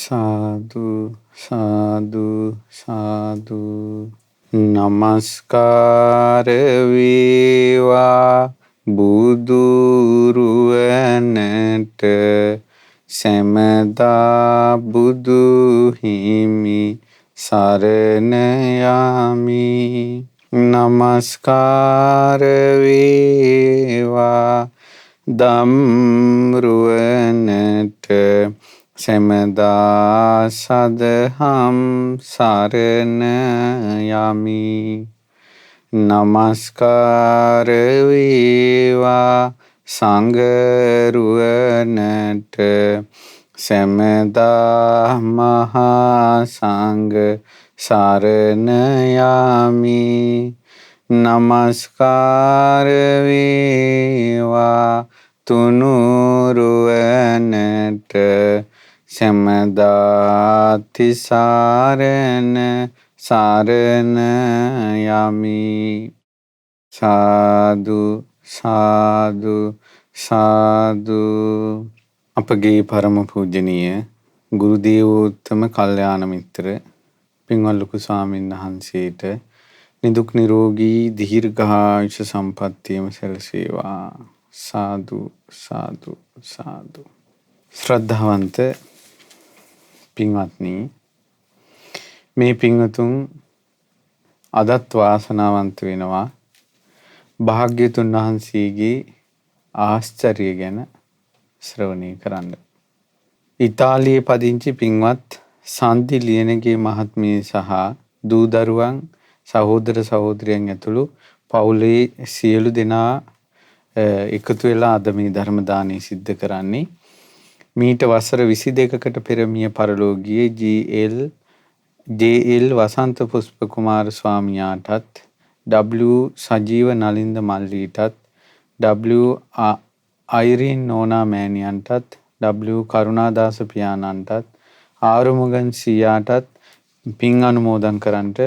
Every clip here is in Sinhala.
සාදු සාදු සාදු නමස්කාර වේවා බුදුරුවනට සැමදා බුදු හිමි සරණ යමි. නමස්කාර වේවා ධම්රුවනට සැමදා සදහම් සරණ යමි. නමස්කාර වේවා සංඝරුවනට සැමදා මහා සංඝ සරණ යමි. නමස්කාර වේවා තුනුරුවනට සැමදා තිසරණ සරණ යමි. සාදු සාදු සාදු. අපගේ පරම පූජනීය ගුරු දේවෝත්තම කල්යාණ මිත්‍ර පින්වත් ලොකු ස්වාමීන් වහන්සේට නිදුක් නිරෝගී දීර්ඝායුෂ සම්පන්නියම සැලසේවා. සාදු සාදු සාදු. ශ්‍රද්ධාවන්ත පින්වත්නි, මේ පින්වතුන් අදත් වාසනාවන්ත වෙනවා භාග්‍යතුන් වහන්සේගේ ආශ්චර්ය ගැන ශ්‍රවණය කරන්න. ඉතාලියේ පදිංචි පින්වත් සන්දි ලියනගේ මහත්මිය සහ දූ දරුවන් සහෝදර සහෝදරියන් ඇතුළු පවුලේ සියලු දෙනා එකතු වෙලා අද මේ ධර්ම දානය සිද්ධ කරන්නේ. මීට වසර 22කට පෙර මිය පරලෝකීය ජේ.එල්. වසන්ත පුෂ්ප කුමාර ස්වාමියාටත්, සජීව නලින්ද මල්ලීටත්, අයිරින් නෝනා මෑණියන්ටත්, කරුණාදාස පියාණන්ටත්, ආරුමුගන් සීයාටත් පින් අනුමෝදන් කරන්නට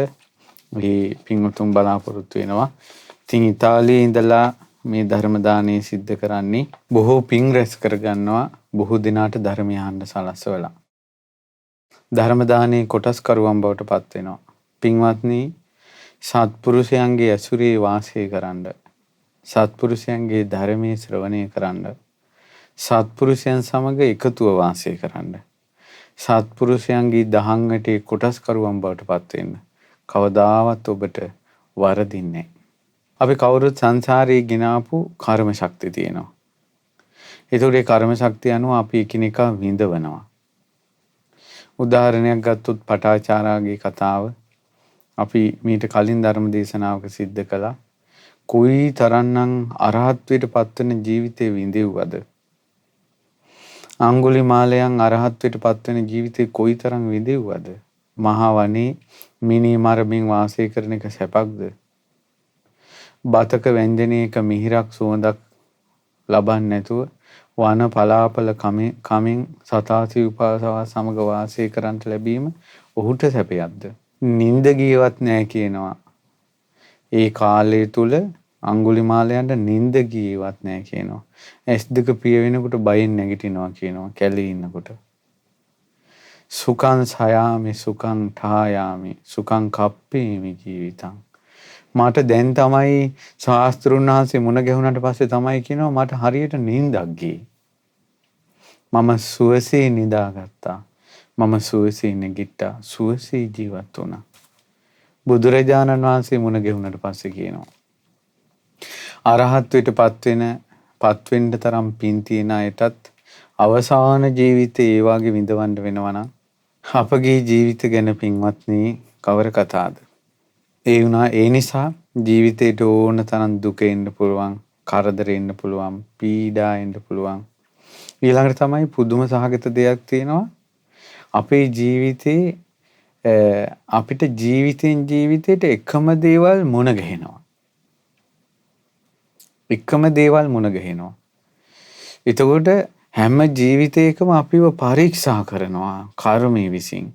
මේ පින්වතුන් බලාපොරොත්තු වෙනවා. ඉතින් ඉතාලියේ ඉඳලා මේ ධර්ම දානය සිද්ධ කරන්නේ බොහෝ පින් රැස් කරගන්නවා බොහෝ දිනාට ධර්මය අහන්න සලස්වලා. ධර්ම දානයේ කොටස්කරුවන් බවට පත් වෙනවා. පින්වත්නි, සත්පුරුෂයන්ගේ ඇසුරේ වාසය කරන්න, සත්පුරුෂයන්ගේ ධර්මයේ ශ්‍රවණය කරන්න, සත්පුරුෂයන් සමග එකතුව වාසය කරන්න, සත්පුරුෂයන්ගේ දහම් වැටේ කොටස්කරුවන් බවට පත් වෙන්න කවදාවත් ඔබට වරදින්නේ නැහැ. අපි කවුරුත් සංසාරේ ගෙනාපු කර්ම ශක්තිය තියෙනවා. ඒතකොට ඒ කර්ම ශක්තිය අනුව අපි එකිනෙකා විඳවනවා. උදාහරණයක් ගත්තොත් පටාචාරාගේ කතාව අපි මීට කලින් ධර්ම දේශනාවක සිද්ධ කළා. කොයි තරම්නම් අරහත්ත්වයට පත්වෙන ජීවිතේ විඳෙව්වද? අඟුලිමාලයන් අරහත්ත්වයට පත්වෙන ජීවිතේ කොයිතරම් විඳෙව්වද? මහා වනේ මිනි මරමින් වාසය කරන එක සැපක්ද? බතක වැන්ජනයක මිහිරක් සුවඳක් ලබන්නේ නැතුව වන පලාපල කමින් සතා සිව්පාසවා සමග වාසය කරන්නට ලැබීම ඔහුට සැපයක්ද? නිින්ද ගියවත් නැහැ කියනවා. ඒ කාලය තුල අඟුලිමාලයන්ට නිින්ද ගියවත් නැහැ කියනවා. S2 පිය වෙනකොට බයෙන් නැගිටිනවා කියනවා කැලේ ඉන්නකොට. සුඛං සයාමි සුඛං ඨායාමි සුඛං කප්පේමි ජීවිතං. මට දැන් තමයි ශාස්ත්‍රුන් වහන්සේ මුණ ගැහුණාට පස්සේ තමයි කියනවා මට හරියට නිින්දක් ගියේ. මම සුවසේ නිදාගත්තා. මම සුවසේ නැගිට්ටා. සුවසේ ජීවත් වුණා. බුදුරජාණන් වහන්සේ මුණ ගැහුණාට පස්සේ කියනවා අරහත්ත්වයට පත්වෙන්න තරම් පින් තියෙන අයටත් අවසාන ජීවිතේ ඒ වාගේ විඳවන්න වෙනවා නම් අපගේ ජීවිත ගැන පින්වත්නි කවර කතාවද? ඒ නිසා ජීවිතේට ඕන තරම් දුක එන්න පුළුවන්, කරදර එන්න පුළුවන්, පීඩා එන්න පුළුවන්. ඊළඟට තමයි පුදුම සහගත දෙයක් තියෙනවා. අපේ ජීවිතේ අපිට ජීවිතෙන් ජීවිතයට එකම දේවල් මුණ ගැහෙනවා. එකම දේවල් මුණ ගැහෙනවා. එතකොට හැම ජීවිතයකම අපිව පරීක්ෂා කරනවා කර්මයේ විසින්.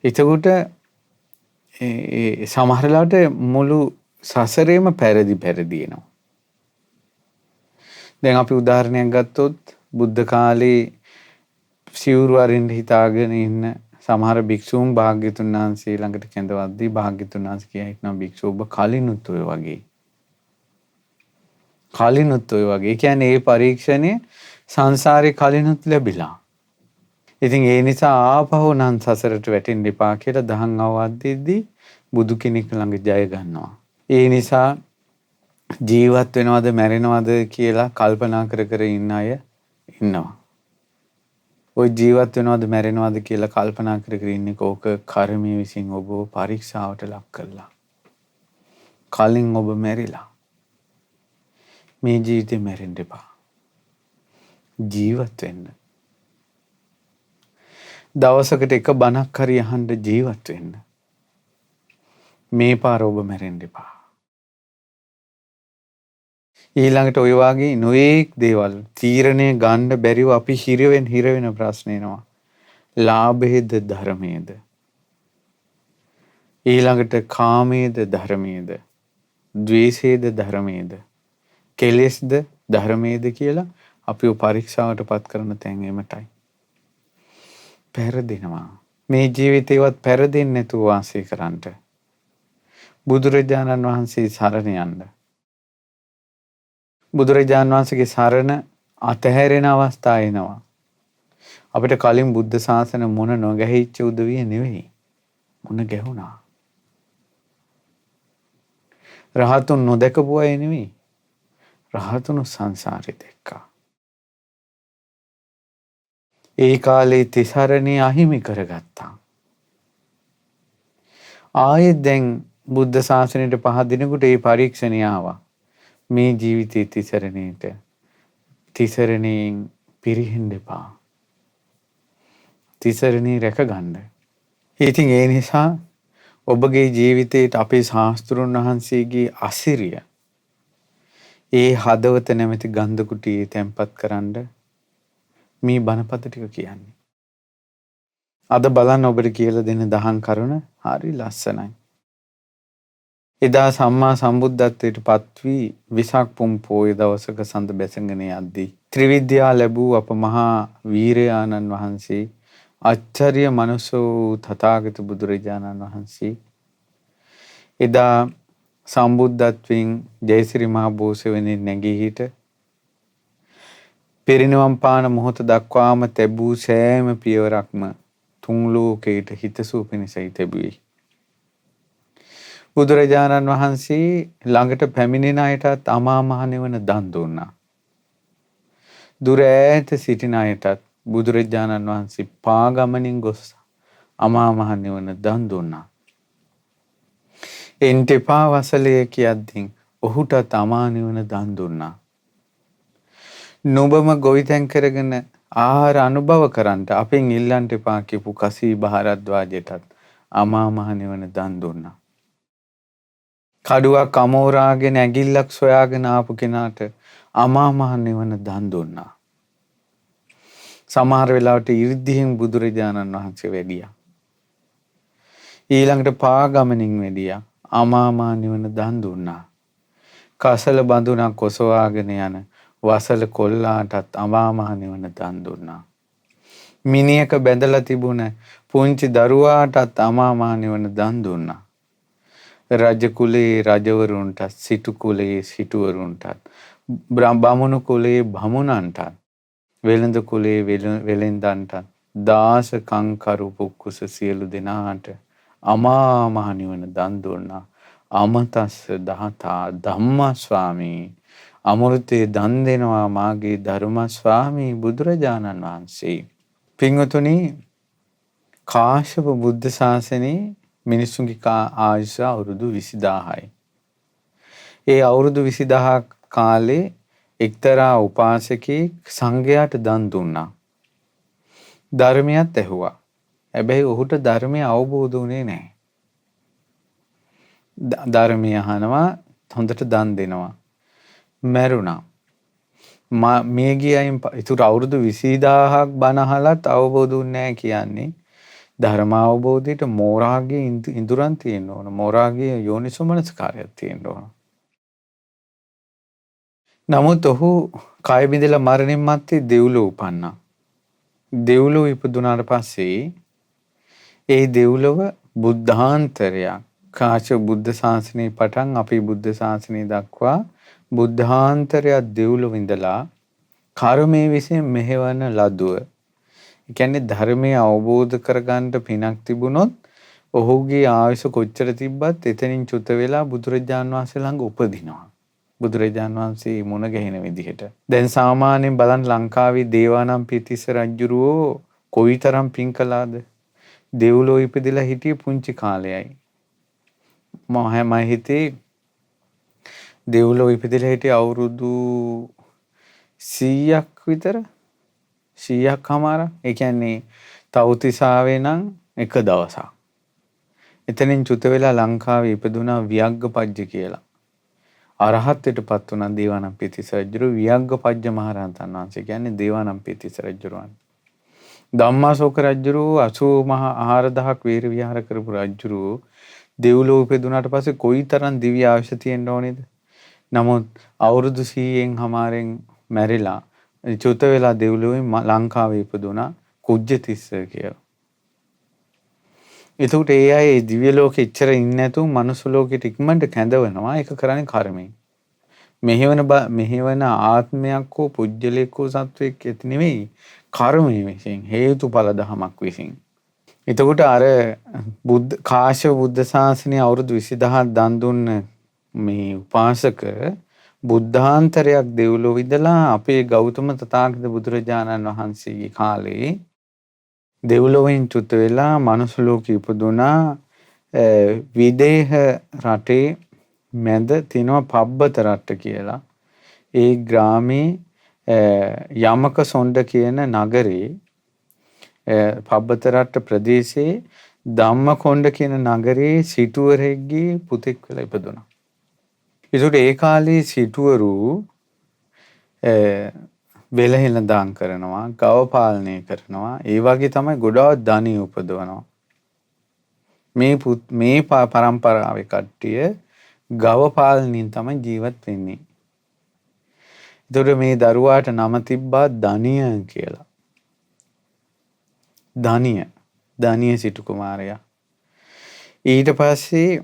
එතකොට සමහරලාට මුළු සසරේම පෙරදි එනවා. දැන් අපි උදාහරණයක් ගත්තොත් බුද්ධ කාලේ සිවුරු අරින්න හිතාගෙන ඉන්න සමහර භික්ෂූන් භාග්‍යතුන් වහන්සේ ළඟට කැඳවද්දී භාග්‍යතුන් වහන්සේ කියා හිටනවා භික්ෂුව ඔබ කලිනුත් ඔය වගේ. කලිනුත් ඔය වගේ. ඒ කියන්නේ මේ පරීක්ෂණය සංසාරේ කලිනුත් ලැබිලා. ඉතින් ඒ නිසා ආපහු නම් සසරට වැටෙන්න එපා කියලා දහම් අවවාද දෙද්දී බුදු කෙනෙක් ළඟ ජය ගන්නවා. ඒ නිසා ජීවත් වෙනවද මැරෙනවද කියලා කල්පනා කර කර ඉන්න අය ඉන්නවා. ඔය ජීවත් වෙනවද මැරෙනවද කියලා කල්පනා කර කර ඉන්නේ කෝක කර්මයේ විසින් ඔබ පරීක්ෂාවට ලක් කළා. කලින් ඔබ මැරිලා. මේ ජීවිතේ මැරෙන්න එපා. ජීවත් වෙන්න. දවසකට එක බණක් හරි අහන්න ජීවත් වෙන්න. මේ පාර ඔබ මැරෙන්න එපා. ඊළඟට ඔය වගේ නොයේක් දේවල් තීරණය ගන්න බැරිව අපි හිර වෙන ප්‍රශ්න එනවා. ලාභයේද ධර්මයේද? ඊළඟට කාමයේද ධර්මයේද? ද්වේෂයේද ධර්මයේද? කෙලෙස්ද ධර්මයේද කියලා අපිව පරීක්ෂාවට පත් කරන තැන් එමටයි. පෙරදිනවා. මේ ජීවිතේවත් පෙරදෙන්නේ නැතුව වාසය කරන්නට. බුදුරජාණන් වහන්සේ සරණ යන්න. බුදුරජාණන් වහන්සේගේ සරණ අතහැරෙන අවස්ථා එනවා. අපිට කලින් බුද්ධ ශාසන මොන නොගැහිච්ච උදවිය නෙවෙයි. මොන ගැහුණා. රහතුන් නොදකපු අය නෙවෙයි. රහතුන් සංසාරේ දැක්කා. ඒ කාලේ තිසරණේ අහිමි කරගත්තා. ආයෙත් දැන් බුද්ධ ශාසනයට පහ දිනකට මේ පරීක්ෂණය ආවා. මේ ජීවිතයේ තිසරණයෙන් පිරිහෙන්න එපා. තිසරණේ රැකගන්න. ඉතින් ඒ නිසා ඔබගේ ජීවිතේට අපේ ශාස්ත්‍රුන් වහන්සේගේ අසිරිය ඒ හදවත නැමැති ගන්ධ කුටියේ තැන්පත් කරන්න මේ බණපද ටික කියන්නේ. අද බලන්න ඔබට කියලා දෙන දහම් කරුණ හරි ලස්සනයි. එදා සම්මා සම්බුද්ධත්වයට පත් වී විසක් පුන් පොය දවසක සඳ බැසගෙන යද්දී ත්‍රිවිද්‍යා ලැබූ අප මහා වීරයාණන් වහන්සේ ආචාර්ය මනසෝ තථාගත බුදුරජාණන් වහන්සේ එදා සම්බුද්ධත්වයෙන් ජයසිරි මහ බෝසෙවණේ නැගී හිට පිරිනිවන් පාන මොහොත දක්වාම තැබූ සෑම පියවරක්ම තුන් ලෝකයට හිතසුව පිණිසයි තැබුවේ. බුදුරජාණන් වහන්සේ ළඟට පැමිණෙන අයටත් අමා මහ නිවන දන් දුන්නා. දුර ඈත සිටින අයටත් බුදුරජාණන් වහන්සේ පාගමනින් ගොස් අමා මහ නිවන දන් දුන්නා. එන්ටෙපා වසලය කියද්දී ඔහුටත් අමා නිවන දන් දුන්නා. නුඹම ගොවිතැන් කරගෙන ආහාර අනුභව කරන්ට අපෙන් ඉල්ලන්ට එපා කියපු කසී බහරද්වාජයටත් අමා මහ නිවන දන් දුන්නා. කඩුවක් අමෝරාගෙන ඇඟිල්ලක් සොයාගෙන ආපු කෙනාට අමා මහ නිවන දන් දුන්නා. සමහර වෙලාවට 이르දිහින් බුදුරජාණන් වහන්සේ වැඩියා. ඊළඟට පාගමනින් වැඩියා. අමා මහ නිවන දන් දුන්නා. කසල බඳුනක් ඔසවාගෙන යන වසල කොල්ලාටත් අමා මහ නිවන දන් දුන්නා. මිනිහක බැඳලා තිබුණ පුංචි දරුවාටත් අමා මහ නිවන දන් දුන්නා. රජ කුලේ රජවරුන්ටත් සිටු කුලේ සිටුවරුන්ටත් බමුණු කුලේ බමුණන්ටත් වෙළඳ කුලේ වෙළෙන්දන්ටත් දාස කංකරු පුක්කුස සියලු දෙනාට අමා මහ නිවන දන් දුන්නා. අමතස්ස දහතා ධම්මස්වාමී අමෘතේ දන් දෙනවා මාගේ ධර්මස්වාමී බුදුරජාණන් වහන්සේ. පින්වතුනි, කාශ්‍යප බුද්ධ ශාසනයේ මිනිසුන්ගේ ආයුෂ අවුරුදු 20000යි. ඒ අවුරුදු 20000 කාලේ එක්තරා උපාසකෙක් සංඝයාට දන් දුන්නා. ධර්මයක් ඇහුවා. හැබැයි ඔහුට ධර්මය අවබෝධ වුණේ නැහැ. ධර්මය අහනවා, හොඳට දන් දෙනවා. මැරුණා. මේ ගියයින් ඉතුරු අවුරුදු 20000ක් බණ අහලත් අවබෝධ වුණේ නැහැ කියන්නේ ධර්ම අවබෝධයට මෝරාගේ ඉඳුරන් තියෙන්න ඕන. මෝරාගේ යෝනිසෝමනස්කාරයක් තියෙන්න ඕන. නමුත් ඔහු කය බිඳලා මරණින් මත්තේ දෙව්ලොව උපන්නා. දෙව්ලොව ඉපදුනාට පස්සේ ඒ දෙව්ලොව බුද්ධාන්තරයක්. කාශ්‍යප බුද්ධ ශාසනයේ පටන් අපේ බුද්ධ ශාසනය දක්වා බුද්ධාන්තරයක් දෙව්ලොව ඉඳලා කර්මයේ විසින් මෙහෙවන ලදුව. ඒ කියන්නේ ධර්මය අවබෝධ කරගන්න පිනක් තිබුණොත් ඔහුගේ ආයුෂ කොච්චර තිබ්බත් එතනින් චුත වෙලා බුදුරජාන් වහන්සේ ළඟ උපදිනවා. බුදුරජාන් වහන්සේ මුණ ගැහෙන විදිහට. දැන් සාමාන්‍යයෙන් බලන්න ලංකාවේ දේවානම්පියතිස්ස රජුරෝ කොයිතරම් පින් කළාද? දෙව්ලොව ඉපදිලා හිටියේ පුංචි කාලයයි. මම හිතේ දෙව්ලොව ඉපදිලා හිටියේ අවුරුදු 100ක් විතර 100ක් හමාරක්. ඒ කියන්නේ තව්තිසාවේ නම් එක දවසක්. එතනින් චුත වෙලා ලංකාවේ ඉපදුනා වියග්ගපජ්ජ කියලා. අරහත්ත්වයටපත් වුණා දේවානම්පියතිස්ස රජුරු. වියග්ගපජ්ජ මහරහතන් වහන්සේ කියන්නේ දේවානම්පියතිස්ස රජුරුවන්. ධම්මාශෝක රජුරු 84000ක් වේර විහාර කරපු රජුරු දෙව්ලොව ඉපදුනාට පස්සේ කොයිතරම් දිව්‍ය ආයුෂ තියෙන්න ඕනේද? නමුත් අවුරුදු 100න් හමාරෙන් මැරිලා චුත වෙලා දෙව්ලොවෙන් ලංකාවේ ඉපදුනා කුජ්ජතිස්ස කියලා. එතකොට ඒ අය දිව්‍ය ලෝකෙ ඉච්චර ඉන්නේ නැතුව මනුස්ස ලෝකෙට ඉක්මනට කැඳවනවා. ඒක කරන්නේ කර්මයෙන්. මෙහෙවන ආත්මයක් හෝ පුජ්‍යලයක් හෝ සත්වයක් ඇති නෙවෙයි. කර්මය විසින් හේතුඵල ධමයක් විසින්. එතකොට අර කාශ්‍යප බුද්ධ ශාසනය අවුරුදු 20000ක් දන් දුන්න මේ උපාසක බුද්ධාන්තරයක් දෙව්ලොව ඉඳලා අපේ ගෞතම තථාගත බුදුරජාණන් වහන්සේගේ කාලේ දෙව්ලොවෙන් චුත වෙලා මනුස්ස ලෝකෙ ඉපදුනා. විදේහ රටේ මැද තියෙනවා පබ්බත රට කියලා. ඒ ග්‍රාමේ යමක සොණ්ඩ කියන නගරේ පබ්බත රට ප්‍රදේශයේ ධම්මකොණ්ඩ කියන නගරේ සිටුවරෙක්ගේ පුතෙක් වෙලා ඉපදුනා. ඒකට ඒ කාලේ සිටුවරු වෙලහෙළඳාම් කරනවා, ගව පාලනය කරනවා. ඒ වගේ තමයි ගොඩාක් ධනෙ උපදවනවා. මේ පරම්පරාවේ කට්ටිය ගව පාලනයෙන් තමයි ජීවත් වෙන්නේ. ඒතකොට මේ දරුවාට නම තිබ්බා ධනිය කියලා. ධනිය සිටු කුමාරයා. ඊට පස්සේ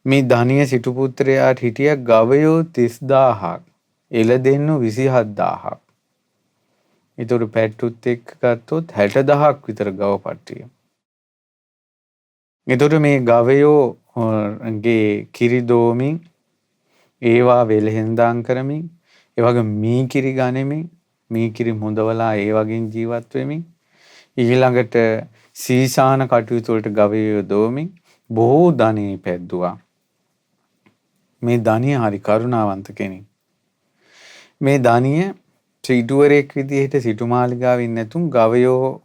මේ ධනිය සිටු පුත්‍රයාට හිටිය ගවයෝ 30000ක්. එළදෙන්නු 27000ක්. ඒතකොට පැට්ටුත් එක්ක ගත්තොත් 60000ක් විතර ගව පට්ටිය. ඒතකොට මේ ගවයෝගේ කිරි දෝමින් ඒවා වෙලෙහෙන්දාම් කරමින් ඒ වගේ මී කිරි ගනිමින් මී කිරි මුදවලා ඒ වගේ ජීවත් වෙමින් ඊළඟට සීසාන කටයුතු වලට ගවයෝ දෝමින් බොහෝ ධනෙ පැද්දුවා. මේ ධනිය හරි කරුණාවන්ත කෙනෙක්. මේ ධනිය සිටුවරෙක් විදිහට සිටුමාලිගාවේ නැතුම් ගවයෝ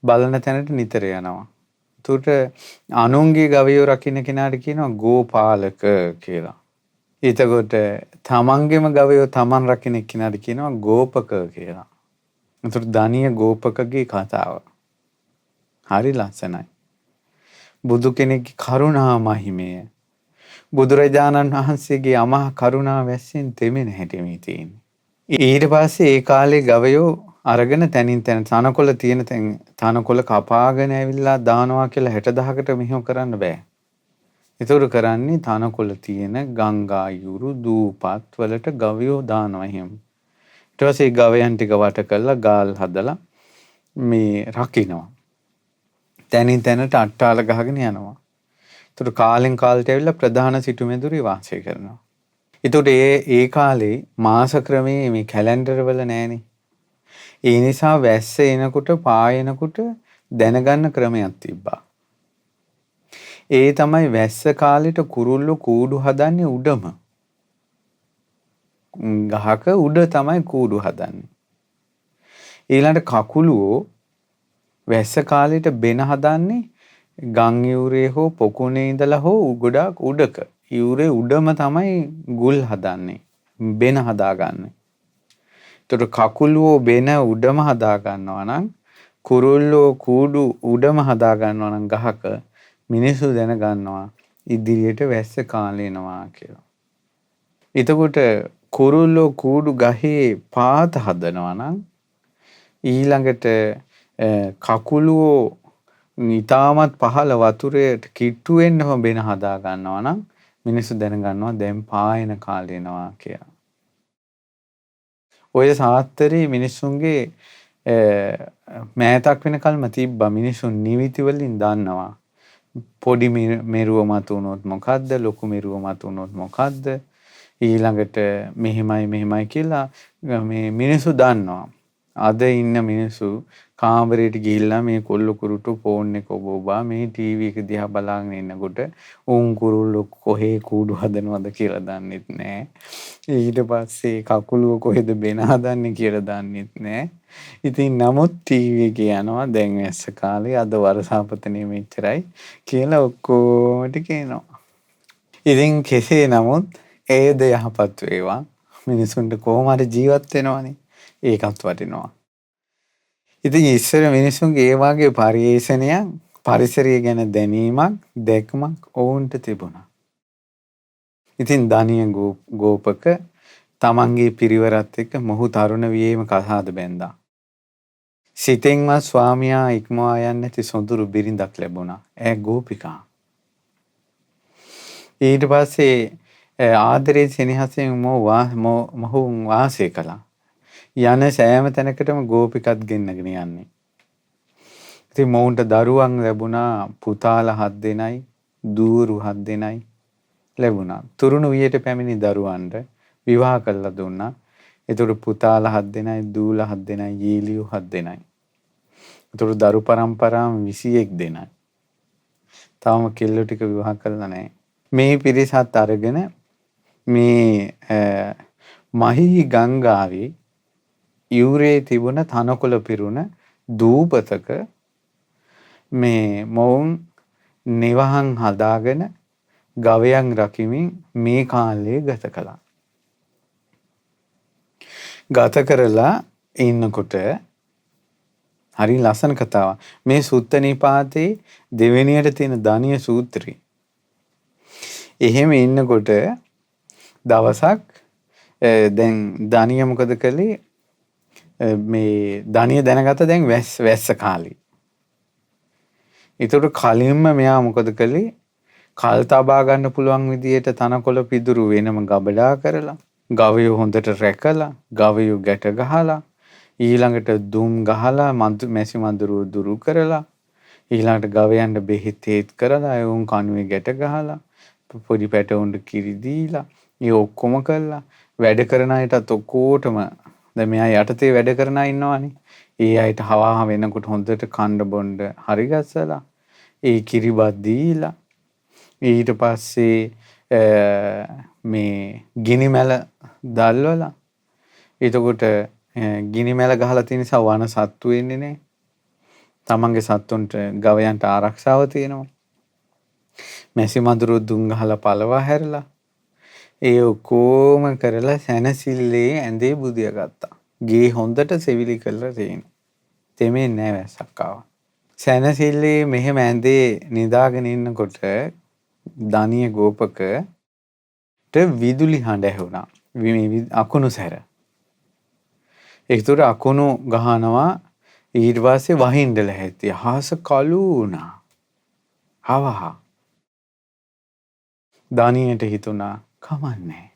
බලන තැනට නිතර යනවා. එතකොට අනුන්ගේ ගවයෝ රකින්න කෙනාට කියනවා ගෝපාලක කියලා. එතකොට තමන්ගේම ගවයෝ තමන් රකින්න කෙනාට කියනවා ගෝපක කියලා. එතකොට ධනිය ගෝපකගේ කතාව. හරි ලස්සනයි. බුදු කෙනෙක්ගේ කරුණා මහිමය. බුදුරජාණන් වහන්සේගේ අමහා කරුණා වැස්සෙන් තෙමෙන හැටි මේ තියෙන්නේ. ඊට පස්සේ ඒ කාලේ ගවයෝ අරගෙන තනින් තන තනකොළ තියෙන තැන් තනකොළ කපාගෙන ඇවිල්ලා දානවා කියලා 60000කට මෙහෙම කරන්න බෑ. ඒතර කරන්නේ තනකොළ තියෙන ගංගා යුරු දූපත් වලට ගවයෝ දානවා එහෙම. ඊට පස්සේ ගවයන් ටික වට කරලා ගාල් හදලා මේ රකින්නවා. තනින් තැනට අට්ටාල ගහගෙන යනවා. ඒතර කාලෙන් කාලට ඇවිල්ලා ප්‍රධාන සිටුමැදුරේ වාසය කරනවා. ඒතකොට ඒ කාලේ මාස ක්‍රමයේ මේ කැලෙන්ඩර් වල නෑනේ. ඒ නිසා වැස්ස එනකොට පායනකොට දැනගන්න ක්‍රමයක් තිබ්බා. ඒ තමයි වැස්ස කාලෙට කුරුල්ලෝ කූඩු හදන්නේ උඩම. ගහක උඩ තමයි කූඩු හදන්නේ. ඊළඟට කකුලුවෝ වැස්ස කාලෙට බෙන හදන්නේ ගම් යූරේ හෝ පොකුණේ ඉඳලා හෝ ගොඩාක් උඩක. යූරේ උඩම තමයි ගුල් හදන්නේ. බෙන හදාගන්නේ. ඒතර කකුලුවෝ බෙන උඩම හදා ගන්නවා නම් කුරුල්ලෝ කූඩු උඩම හදා ගන්නවා නම් ගහක මිනිස්සු දැන ගන්නවා ඉදිරියට වැස්ස කාලේනවා කියලා. එතකොට කුරුල්ලෝ කූඩු ගහේ පාත හදනවා නම් ඊළඟට කකුලුව ඊටමත් පහළ වතුරේට කිට්ටු වෙන්නම බෙන හදා ගන්නවා නම් මිනිස්සු දැනගන්නවා දැන් පායන කාලේ එනවා කියලා. ඔය සාත්තරේ මිනිස්සුන්ගේ මෑතක් වෙනකල්ම තිබ්බා. මිනිස්සුන් නිවිති වලින් දන්නවා. පොඩි මෙරුව මත උනොත් මොකද්ද, ලොකු මෙරුව මත උනොත් මොකද්ද, ඊළඟට මෙහෙමයි කියලා මේ මිනිස්සු දන්නවා. අද ඉන්න මිනිස්සු කාමරේට ගිහිල්ලා මේ කොල්ල කුරුටු ෆෝන් එක ඔබා මේ ටීවී එක දිහා බලාගෙන ඉන්නකොට උන් කුරුල්ලෝ කොහේ කූඩු හදනවද කියලා දන්නෙත් නෑ. ඊට පස්සේ කකුලුව කොහෙද බෙන හදන්නේ කියලා දන්නෙත් නෑ. ඉතින් නමුත් ටීවී එක යනවා දැන් වැස්ස කාලේ අද වර්ෂාපතනේ මෙච්චරයි කියලා ඔක්කොම ටික එනවා. ඉතින් කෙසේ නමුත් ඒද යහපත් වේවා. මිනිසුන්ට කොහොම හරි ජීවත් වෙනවනේ. ඒකත් වටිනවා. ඉතින් ඉස්සර මිනිසුන්ගේ ඒ වගේ පරිේශනයක් පරිසරය ගැන දැනීමක් දැක්මක් ඔවුන්ට තිබුණා. ඉතින් දනිය ගෝපක තමන්ගේ පිරිවරත් එක්ක මොහු තරුණ වියේම කසාද බැන්දා. සිතෙන්වත් ස්වාමියා ඉක්මවා යන්නේ නැති සොඳුරු බිරිඳක් ලැබුණා. ඒ ගෝපිකා. ඊට පස්සේ ආදරේ සෙනෙහසෙන් මොහු වාසය කළා. යන සෑම තැනකටම ගෝපිකත් ගෙන්නගෙන යන්නේ. ඉතින් මොවුන්ට දරුවන් ලැබුණා. පුතාලා 7 දෙනයි, දූරු 7 දෙනයි ලැබුණා. තුරුණු වියට පැමිණි දරුවන්ට විවාහ කළා දුන්නා. ඒතකොට පුතාලා 7 දෙනයි, දූලා 7 දෙනයි, ඊලියෝ 7 දෙනයි. ඒතකොට දරු පරම්පරාව 21 දෙනයි. තාම කෙල්ලෝ ටික විවාහ කළා නැහැ. මේ පිරිසත් අරගෙන මේ මහී ගංගාවේ යුරේ තිබුණ තනකොළ පිරුණ දූපතක මේ මොවුන් නිවහන් හදාගෙන ගවයන් රකිමින් මේ කාලේ ගත කළා. ගත කරලා ඉන්නකොට හරි ලස්සන කතාවක්. මේ සුත්ත නිපාතේ දෙවෙනියට තියෙන ධානිය සූත්‍රය. එහෙම ඉන්නකොට දවසක් දැන් ධානිය මොකද කළේ? මේ ධානිය දැනගත්ත දැන් වැස්ස කාලේ. ඒතකොට කලින්ම මෙයා මොකද කළේ? කල් තබා ගන්න පුළුවන් විදියට තනකොළ පිදුරු වෙනම ගබඩා කරලා, ගවයෝ හොඳට රැකලා, ගවයෝ ගැට ගහලා, ඊළඟට දුම් ගහලා මැසි මඳුරු දුරු කරලා, ඊළඟට ගවයන්ට බෙහෙත් හේත් කරලා, ඒ උන් කණුවේ ගැට ගහලා, පොඩි පැටවුන්ට කිරි දීලා, ඒ ඔක්කොම කළා. වැඩ කරන අයටත් ඔක්කොටම දැන් මෙයා යටතේ වැඩ කරන අය ඉන්නවනේ. ඒ අයට හවාහ වෙනකොට හොඳට කණ්ඩ බොණ්ඩ හරි ගස්සලා, ඒ කිරිබත් දීලා, ඊට පස්සේ මේ ගිනි මැල දැල්වලා, එතකොට ගිනි මැල ගහලා තියෙන නිසා වන සත්තු වෙන්නේ නැහැ. තමන්ගේ සත්තුන්ට ගවයන්ට ආරක්ෂාව තියෙනවා. මැසි මඳුරු දුම් ගහලා පළවා හැරලා, ඒ ඔක්කොම කරලා සැනසිල්ලේ ඇඳේ බුදියා ගත්තා. ගේ හොඳට සෙවිලි කරලා තියෙනවා. තෙමේ නෑ වැස්සක් ආවා. සැනසිල්ලේ මෙහෙම ඇඳේ නිදාගෙන ඉන්නකොට ධානිය ගෝපකට විදුලි හඬ ඇහුණා. අකුණු සැර. ඒතර අකුණු ගහනවා. ඊට පස්සේ වහින්න ලැහැත්තිය. හාස කළු වුණා. හවහ. ධානියට හිතුණා කමන්නේ.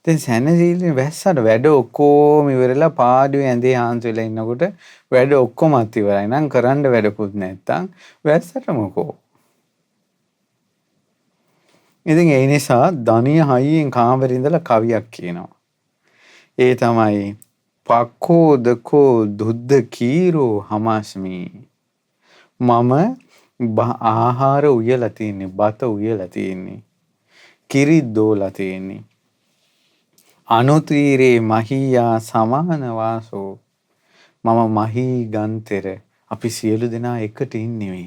දැන් සැනසීලේ වැස්සට වැඩ ඔක්කොම ඉවරලා පාඩුවේ ඇඳේ හාන්සි වෙලා ඉන්නකොට වැඩ ඔක්කොමත් ඉවරයි. නම් කරන්න වැඩකුත් නැත්තම් වැස්සට මොකෝ. ඉතින් ඒ නිසා ධානිය හයියෙන් කාමරේ ඉඳලා කවියක් කියනවා. ඒ තමයි පක්කෝ දකෝ දුද්ද කීරෝ හමාස්මි. මම ආහාර උයලා තියෙන්නේ, බත උයලා තියෙන්නේ, කිරි දෝලා තියෙන්නේ. අනුතීරේ මහියා සමාන වාසෝ. මම මහී ගන්තර අපි සියලු දෙනා එකට ඉන්නේ.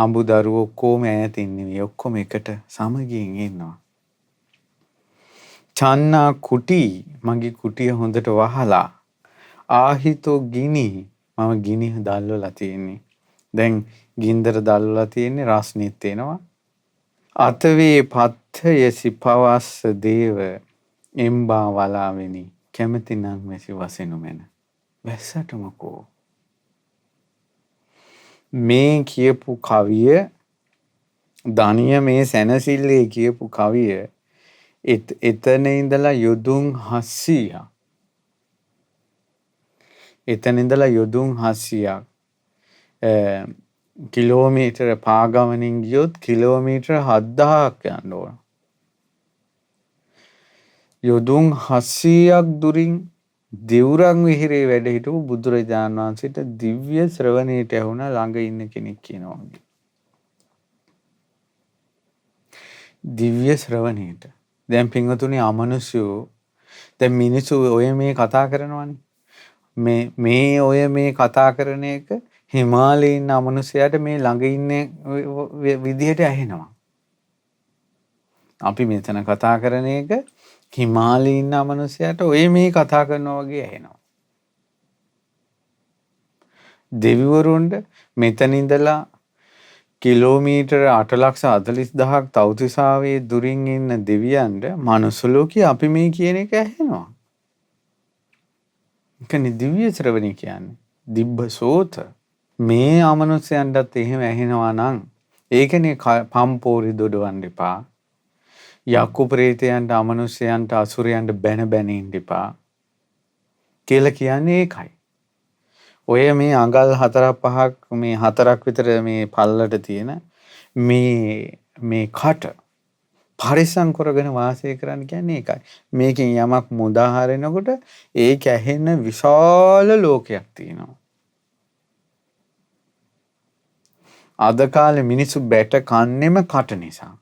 අඹු දරුවෝ ඔක්කොම ඈත ඉන්නේ. ඔක්කොම එකට සමගියෙන් ඉන්නවා. චන්නා කුටි මගේ කුටිය හොඳට වහලා. ආහිතෝ ගිනි මම ගිනි දැල්වලා තියෙන්නේ. දැන් ගින්දර දැල්වලා තියෙන්නේ, රස්නෙත් එනවා. අතවේ පත්තය සිපවස්ස දේව එම්බා වලාවෙනි කැමති නම් මෙසි වසෙනු මෙන. වැස්සටමකෝ. මේ කියපු කවිය ධනිය මේ සැනසිල්ලේ කියපු කවිය එතන ඉඳලා යොදුන් 700ක්. එතන ඉඳලා යොදුන් 700ක් කිලෝමීටර පාගමනින් ගියොත් කිලෝමීටර 7000ක් යන්න ඕන. යොදුන් 700ක් දුරින් දෙවුරන් විහිරේ වැඩ හිටපු බුදුරජාණන් වහන්සේට දිව්‍ය ශ්‍රවණයට ඇහුණා ළඟ ඉන්න කෙනෙක් කියනවා වගේ. දිව්‍ය ශ්‍රවණයට. දැන් පින්වතුනි අමනුෂ්‍යෝ දැන් මිනිස්සු ඔය මේ කතා කරනවානේ. මේ ඔය මේ කතා කරන එක හිමාලයේ ඉන්න අමනුෂ්‍යයාට මේ ළඟ ඉන්න විදිහට ඇහෙනවා. අපි මෙතන කතා කරන එක හිමාලයේ ඉන්න අමනුෂ්‍යයාට ඔය මේ කතා කරනවා වගේ ඇහෙනවා. දෙවිවරුන්ට මෙතන ඉඳලා කිලෝමීටර 8,40,000ක් තව්තිසාවේ දුරින් ඉන්න දෙවියන්ට මනුස්ස ලෝකේ අපි මේ කියන එක ඇහෙනවා. ඒකනේ දිව්‍ය ශ්‍රවණි කියන්නේ. දිබ්බ සෝත. මේ අමනුෂ්‍යයන්ටත් එහෙම ඇහෙනවා නම් ඒකනේ පම්පෝරි දොඩවන්න එපා. යක්කු ප්‍රේතයන්ට අමනුෂ්‍යයන්ට අසුරයන්ට බැන බැන ඉන්න එපා. කියලා කියන්නේ ඒකයි. ඔය මේ අඟල් 4-5ක් මේ 4ක් විතර මේ පල්ලට තියෙන මේ කට පරිසම් කරගෙන වාසය කරන්න කියන්නේ ඒකයි. මේකෙන් යමක් මුදා හරිනකොට ඒක ඇහෙන විශාල ලෝකයක් තියෙනවා. අද කාලේ මිනිස්සු බැට කන්නේම කට නිසා.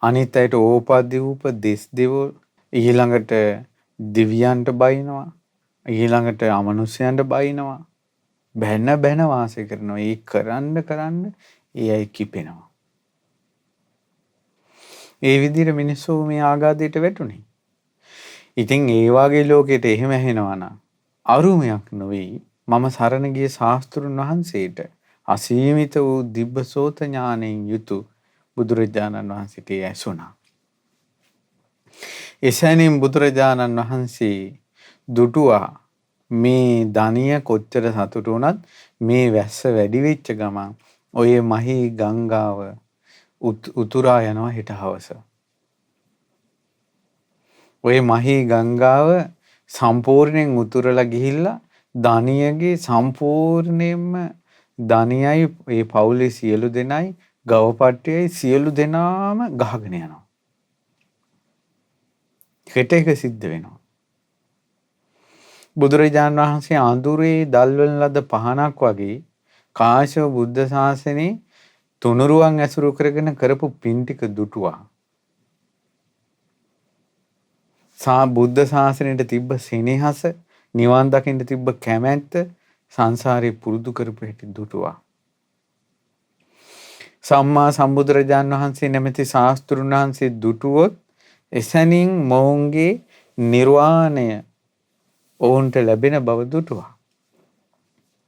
අනිත් අයට ඕපදීප දෙස් දෙවෝ ඊළඟට දිව්‍යයන්ට බයිනවා. ඊළඟට අමනුෂ්‍යයන්ට බයිනවා. බැන වාසය කරනවා. ඒ කරන්න ඒ අය කිපෙනවා. ඒ විදිහට මිනිස්සු මේ ආගාදයට වැටුනේ. ඉතින් ඒ වගේ ලෝකෙට එහෙම ඇහෙනවා නම් අරුමයක් නොවේ. මම සරණ ගිය ශාස්ත්‍රුන් වහන්සේට අසීමිත වූ දිබ්බසෝත ඥාණයෙන් යුතු බුදුරජාණන් වහන්සේට ඇසුණා. එසැනින් බුදුරජාණන් වහන්සේ දුටුවා මේ ධනිය කොච්චර සතුටු වුණත් මේ වැස්ස වැඩි වෙච්ච ගමන් ඔය මහී ගංගාව උතුරා යනවා හෙට හවස. ඔය මහී ගංගාව සම්පූර්ණයෙන් උතුරලා ගිහිල්ලා ධනියගේ සම්පූර්ණයෙන්ම ධනියයි ඒ පවුලේ සියලු දෙනයි ගවපට්ටියයි සියලු දෙනාම ගහගෙන යනවා. හෙට එක සිද්ධ වෙනවා. බුදුරජාණන් වහන්සේ අඳුරේ දල්වන ලද පහනක් වගේ කාශ්‍යප බුද්ධ ශාසනේ තුනුරුවන් ඇසුරු කරගෙන කරපු පින් ටික දුටුවා. බුද්ධ ශාසනයට තිබ්බ සෙනෙහස, නිවන් දකින්න තිබ්බ කැමැත්ත සංසාරේ පුරුදු කරපු හැටි දුටුවා. සම්මා සම්බුදුරජාණන් වහන්සේ නැමැති ශාස්ත්‍රුන් වහන්සේ දුටුවොත් එසැනින් මොවුන්ගේ නිර්වාණය ඔවුන්ට ලැබෙන බව දුටුවා.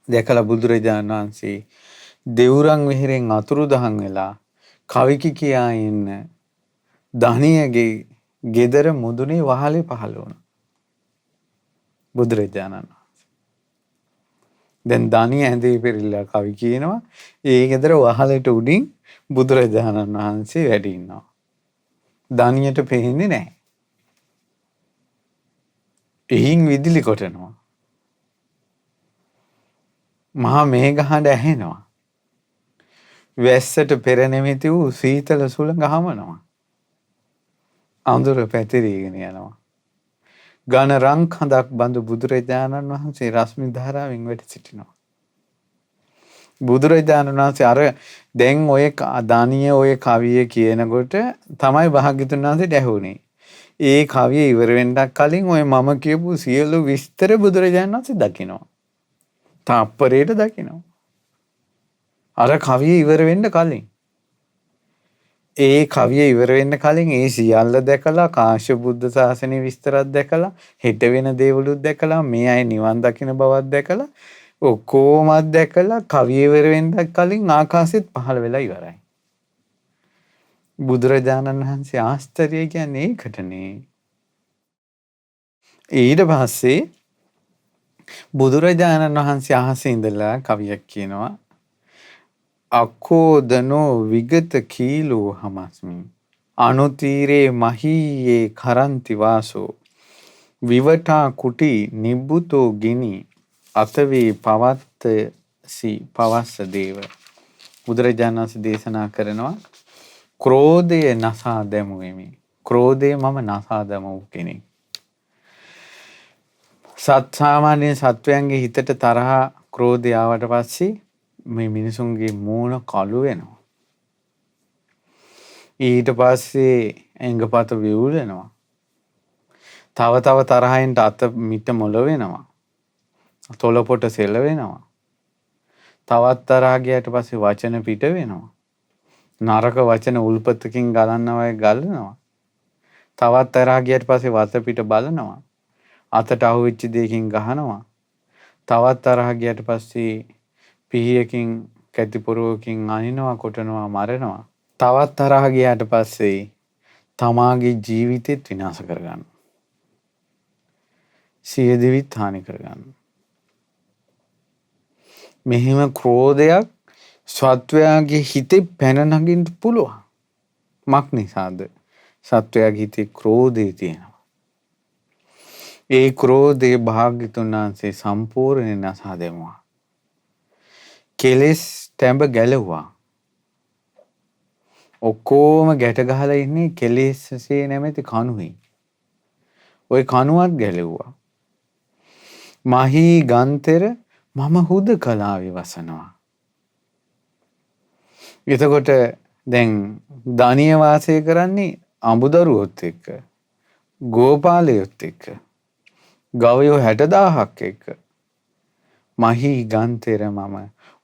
දැකලා බුදුරජාණන් වහන්සේ දෙවුරන් විහිරෙන් අතුරුදහන් වෙලා කවිකි කියා ඉන්න ධනියගේ ගෙදර මුදුනේ වහලේ පහළ වුණා. බුදුරජාණන් වහන්සේ. දැන් ධනිය ඇඳේ පෙරilla කවි කියනවා. ඒ ගෙදර වහලට උඩින් බුදුරජාණන් වහන්සේ වැඩ ඉන්නවා. ධනියට පේන්නේ නැහැ. එහින් විදුලි කොටනවා. මහා මේඝහඬ ඇහෙනවා. වැස්සට පෙර නිමිති වූ සීතල සුළඟ හමනවා. අඳුර පැතිරීගෙන යනවා. ඝන රං කඳක් බඳු බුදුරජාණන් වහන්සේ රශ්මි ධාරාවෙන් වැඩ සිටිනවා. බුදුරජාණන් වහන්සේ අර දැන් ඔය ධානිය ඔය කවිය කියනකොට තමයි භාග්‍යතුන් වහන්සේට ඇහුනේ. ඒ කවිය ඉවර වෙන්නක් කලින් ඔය මම කියපු සියලු විස්තර බුදුරජාණන් වහන්සේ දකිනවා. තාප්පරයට දකිනවා. අර කවිය ඉවර වෙන්න කලින්. ඒ කවිය ඉවර වෙන්න කලින් ඒ සියල්ල දැකලා කාශ්‍යප බුද්ධ ශාසනයේ විස්තරත් දැකලා හෙට වෙන දේවලුත් දැකලා මේ අය නිවන් දකින්න බවත් දැකලා ඔක්කොමත් දැකලා කවිය ඉවර වෙන්න කලින් ආකාශෙත් පහළ වෙලා ඉවරයි. බුදුරජාණන් වහන්සේ ආශ්චර්යය කියන්නේ ඒකටනේ. ඊට පස්සේ බුදුරජාණන් වහන්සේ අහසේ ඉඳලා කවියක් කියනවා අක්කෝදනෝ විගත කීලෝ හමස්මි අනුතීරේ මහීයේ කරන්ති වාසෝ විවටා කුටි නිබ්බුතෝ ගිනි අතවේ පවත්තසි පවස්ස දේව. බුදුරජාණන් වහන්සේ දේශනා කරනවා ක්‍රෝධය නසා දැමුවෙමි. ක්‍රෝධය මම නසා දැමූ කෙනෙක්. සාමාන්‍ය සත්වයන්ගේ හිතට තරහ ක්‍රෝධය ආවට පස්සේ මේ මිනිසුන්ගේ මූණ කළු වෙනවා. ඊට පස්සේ ඇඟපත විවුලනවා. තව තරහින්ට අත මිට මොළ වෙනවා. තොලපොට සෙල වෙනවා. තවත් තරහ ගියට පස්සේ වචන පිට වෙනවා. නරක වචන උල්පතකින් ගලන්නා වගේ ගලනවා. තවත් තරහ ගියට පස්සේ වත පිට බලනවා. අතට අහුවෙච්ච දෙයකින් ගහනවා. තවත් තරහ ගියට පස්සේ පිහියකින් කැති පොරවකින් අනිනවා කොටනවා මරනවා. තවත් තරහ ගියාට පස්සේ තමාගේ ජීවිතෙත් විනාශ කරගන්නවා. සියදිවිත් හානි කරගන්නවා. මෙහෙම ක්‍රෝධයක් සත්වයාගේ හිතේ පැන නගින්න පුළුවන්. මක් නිසාද? සත්වයාගේ හිතේ ක්‍රෝධය තියෙනවා. ඒ ක්‍රෝධය භාග්‍යතුන් වහන්සේ සම්පූර්ණයෙන් නසා දැමුවා. කෙලෙස් තැඹ ගැලුවා. ඔක්කොම ගැට ගහලා ඉන්නේ කෙලෙස්සේ නැමැති කණුවේ. ওই කණුවත් ගැලෙව්වා. මහී ගන්තර මම හුදකලාවේ වසනවා. එතකොට දැන් ධානිය වාසය කරන්නේ අඹදරුවොත් එක්ක, ගෝපාලයොත් එක්ක, ගවයෝ 60000ක් එක්ක. මහී ගන්තර මම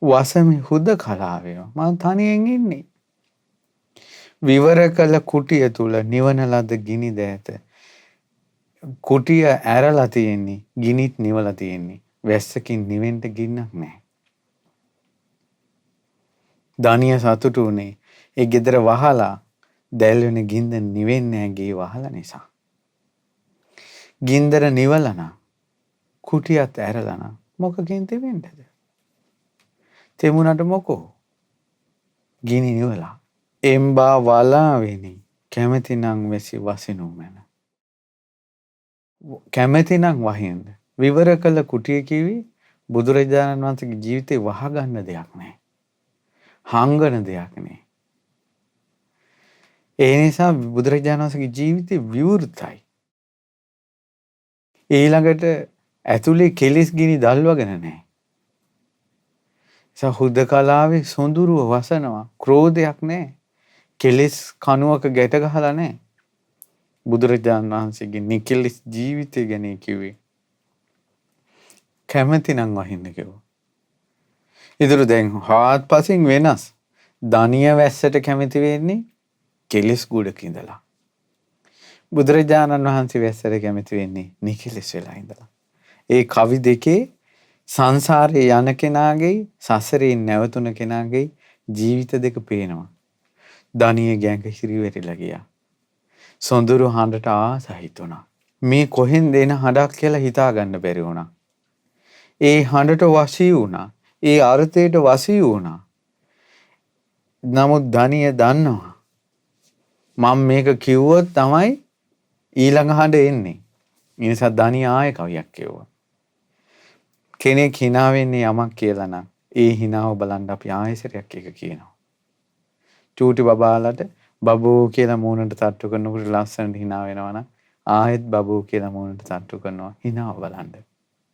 වසමි හුදකලාවේ. මම තනියෙන් ඉන්නේ. විවර කළ කුටිය තුල නිවන ලද ගිනි දෑත. කුටිය ඇරලා තියෙන්නේ, ගිනිත් නිවලා තියෙන්නේ. වැස්සකින් නිවෙන්න ගින්නක් නැහැ. ධානිය සතුටු උනේ ඒ ගෙදර වහලා දැල් වෙන ගින්දර නිවෙන්නේ නැහැ ගේ වහලා නිසා. ගින්දර නිවලන කුටියත් ඇරලා නම් මොකකින් තෙවෙන්නද? තෙමුණට මොකෝ? ගිනි නිවලා. එම්බා වලාවෙනි කැමැතිනම් වෙසි වසිනු මැන. කැමැතිනම් වහින්න. විවර කළ කුටිය කිවි බුදුරජාණන් වහන්සේගේ ජීවිතේ වහගන්න දෙයක් නැහැ. හංගන දෙයක් නැහැ. ඒ නිසා බුදුරජාණන් වහන්සේගේ ජීවිතේ විවෘතයි. ඊළඟට ඇතුලේ කෙලිස් ගිනි දල්වගෙන නැහැ. සහුදකලාවේ සොඳුරුව වසනවා. ක්‍රෝධයක් නැහැ. කෙලිස් කණුවක ගැට ගහලා නැහැ. බුදුරජාණන් වහන්සේගේ නිකෙලිස් ජීවිතය ගැන කිව්වේ. කැමැතිනම් වහින්න කිව්වා. ඊතර දැන් හාත්පසින් වෙනස්. ධානිය වැස්සට කැමති වෙන්නේ කෙලිස් ගුඩක ඉඳලා. බුදුරජාණන් වහන්සේ වැස්සට කැමති වෙන්නේ නිකෙලිස් වෙලා ඉඳලා. ඒ කවි දෙකේ සංසාරේ යන කෙනාගේ සසරේ නැවතුන කෙනාගේ ජීවිත දෙක පේනවා. ධානිය ගැඟ හිරිවැටිලා ගියා. සොඳුරු හඬට ආස හිතුණා. මේ කොහෙන්ද එන හඬක් කියලා හිතා ගන්න බැරි වුණා. ඒ හඬට වශී වුණා. ඒ අර්ථයට වශී වුණා. නමුත් ධානිය දන්නවා මම මේක කිව්වොත් තමයි ඊළඟ හඬ එන්නේ. ඒ නිසා ධානිය ආයෙ කවියක් කිව්වා. කෙනෙක් hina වෙන්නේ යමක් කියලා නම් ඒ hinaව බලන්න අපි ආයෙසරයක් එක කියනවා. චූටි බබාලට බබෝ කියලා මූණට තට්ටු කරනකොට ලස්සනට hina වෙනවා නම් ආයෙත් බබෝ කියලා මූණට තට්ටු කරනවා hinaව බලන්න.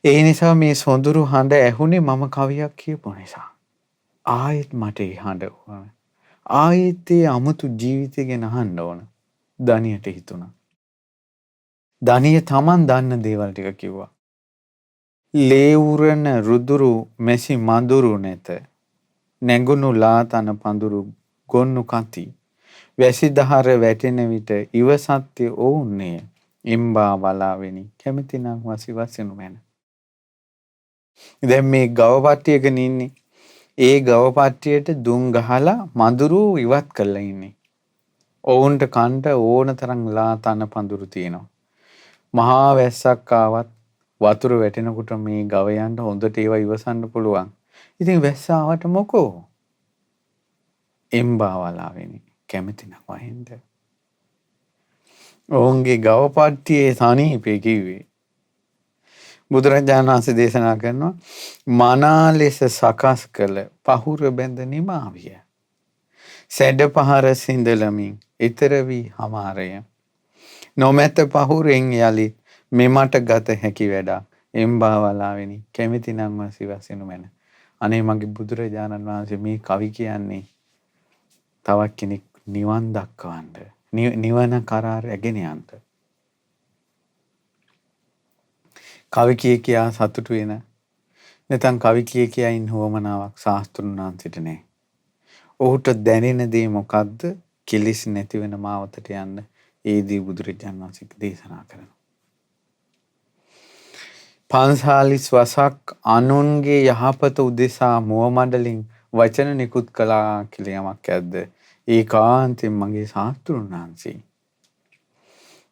ඒ නිසා මේ සොඳුරු හඬ ඇහුනේ මම කවියක් කියපු නිසා. ආයෙත් මට ඒ හඬ ඕන. ආයෙත් ඒ අමුතු ජීවිතය ගැන අහන්න ඕන. ධානියට හිතුණා. ධානිය Taman දන්න දේවල් ටික කිව්වා. ලේවුරන රුදුරු මෙසි මඳුරු නැත. නැගුණු ලාතන පඳුරු ගොන්නු කති. වැසි දහර වැටෙන විට ඉවසත්ය ඕන්නේ. එම්බා වලාවෙනි කැමතිනම් වසි වසිනු මැන. දැන් මේ ගවපට්ටියක ඉන්නේ. ඒ ගවපට්ටියට දුම් ගහලා මඳුරු ඉවත් කරලා ඉන්නේ. ඔවුන්ට කන්ට ඕන තරම් ලාතන පඳුරු තියෙනවා. මහා වැස්සක් ආවත් වතුර වැටෙනකොට මේ ගවයන්ට හොඳට ඒවා ඉවසන්න පුළුවන්. ඉතින් වැස්ස ආවට මොකෝ? එම්බා වලාවෙනි කැමති නම් වහින්ද. ඔවුන්ගේ ගව පට්ටියේ සනීපේ කිව්වේ. බුදුරජාණන් වහන්සේ දේශනා කරනවා මනා ලෙස සකස් කළ පහුර බැඳ නිමාවිය. සැඩ පහර සිඳලමින් ඊතර වී හමාරය. නොමැත පහුරෙන් යලි මෙමට ගත හැකි වැඩක් එම්බා වලාවෙනි කැමති නම් වසිවසෙනු මැන. අනේ මගේ බුදුරජාණන් වහන්සේ මේ කවි කියන්නේ තවත් කෙනෙක් නිවන් දක්වන්න. නිවන කරා රැගෙන යන්න. කවි කියා සතුටු වෙන නැත්නම් කවි කියා ඉන්න හොමනාවක් ශාස්ත්‍රුන් වහන්සේට නැහැ. ඔහුට දැනෙන දේ මොකද්ද? කිලිස් නැති වෙන මාවතට යන්න ඒදී බුදුරජාණන් වහන්සේ දේශනා කරනවා. 45 වසක් අනුන්ගේ යහපත උදෙසා මුව මඩලින් වචන නිකුත් කළා කියලා යමක් ඇද්ද? ඒකාන්තයෙන් මගේ ශාස්ත්‍රුන් වහන්සේ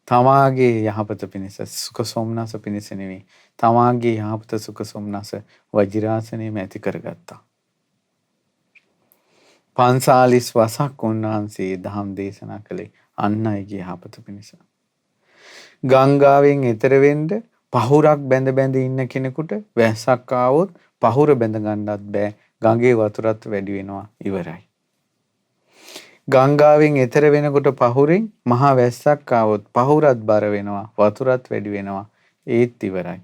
තමාගේ යහපත පිණිස සුඛ සොම්නස පිණිස නෙවෙයි තමාගේ යහපත සුඛ සොම්නස වජිරාසනයේම ඇති කරගත්තා. 45 වසක් උන්වහන්සේ දහම් දේශනා කළේ අන් අයගේ යහපත පිණිස. ගංගාවෙන් එතර වෙන්න පහුරක් බැඳ බැඳ ඉන්න කෙනෙකුට වැස්සක් ආවොත් පහුර බැඳ ගන්නත් බෑ. ගඟේ වතුරත් වැඩි වෙනවා ඉවරයි. ගංගාවෙන් එතර වෙනකොට පහුරෙන් මහා වැස්සක් ආවොත් පහුරත් බර වෙනවා වතුරත් වැඩි වෙනවා ඒත් ඉවරයි.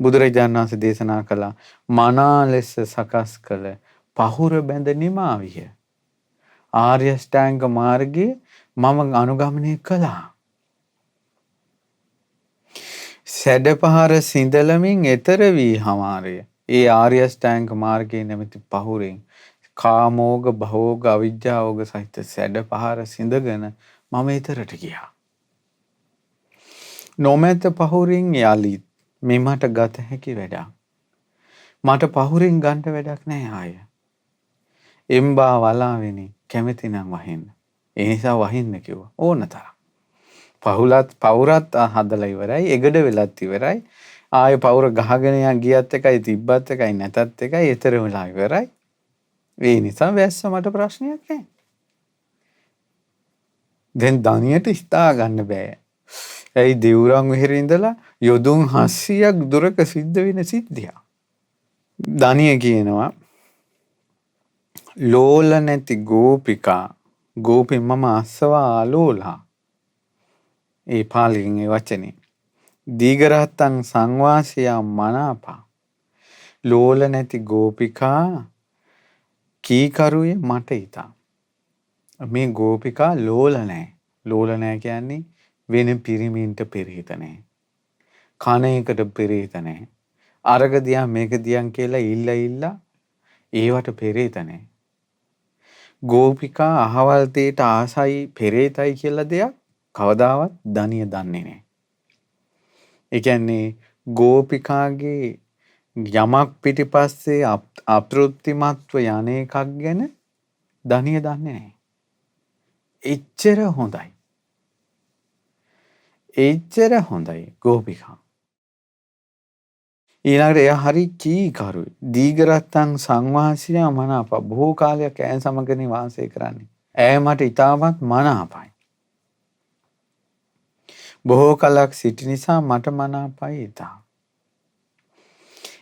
බුදුරජාණන් වහන්සේ දේශනා කළා මනා ලෙස සකස් කළ පහුර බැඳ නිමාවිය. ආර්ය ශ්‍රැංග මාර්ගයේ මම අනුගමනය කළා. සැඩ පහර සිඳලමින් එතර වී හමාරය. ඒ ආර්ය ශ්‍රැංග මාර්ගයේ නැමැති පහුරෙන් කාමෝග භෝග අවිජ්ජාෝග සහිත සැඩ පහර සිඳගෙන මම ඊතරට ගියා. නොමැත පහුරින් යලිත් මෙමට ගත හැකි වැඩක්. මට පහුරින් ගන්න වැඩක් නැහැ ආය. එම්බා වලාවෙනි කැමති නම් වහින්න. ඒ නිසා වහින්න කිව්වා. ඕනතරම්. පවුරත් හදලා ඉවරයි. එගඩ වෙලත් ඉවරයි. ආයේ පවුර ගහගෙන ගියත් එකයි තිබ්බත් එකයි නැතත් එකයි ඊතර වෙලා ඉවරයි. ඒ නිසා වැස්ස මට ප්‍රශ්නයක් නැහැ. දැන් දණියට හිතා ගන්න බෑ. ඇයි දෙවුරන් වෙහෙරේ ඉඳලා යොදුන් 700ක් දුරක සිද්ධ වෙන සිද්ධියක්. දණිය කියනවා ලෝල නැති ගෝපිකා ගෝපි මම අස්සවා ආලෝලා. ඒ පාලියෙන් ඒ වචනේ. දීඝරහතන් සංවාසයා මනාපා. ලෝල නැති ගෝපිකා කීකරුවේ මට හිතා. මේ ගෝපිකා ලෝල නැහැ. ලෝල නැහැ කියන්නේ වෙන පිරිමින්ට පෙරහිත නැහැ. කන එකට පෙරහිත නැහැ. අරග දියා මේක දියන් කියලා ඉල්ල ඒවට පෙරහිත නැහැ. ගෝපිකා අහවල් දෙයට ආසයි පෙරහිතයි කියලා දෙයක් කවදාවත් දණිය දන්නේ නැහැ. ඒ කියන්නේ ගෝපිකාගේ යමක් පිටිපස්සේ අප්‍රෘප්තිමත්ව යන එකක් ගැන දණිය දන්නේ නැහැ. එච්චර හොඳයි. එච්චර හොඳයි ගෝපිකා. ඊළඟට එයා හරි කීකරුයි. දීඝරත්තං සංවාසියා මනාප. බොහෝ කාලයක් ඈ සමගනේ වාසය කරන්නේ. ඈ මට ඉතාමත් මනාපයි. බොහෝ කලක් සිටි නිසා මට මනාපයි ඉතා.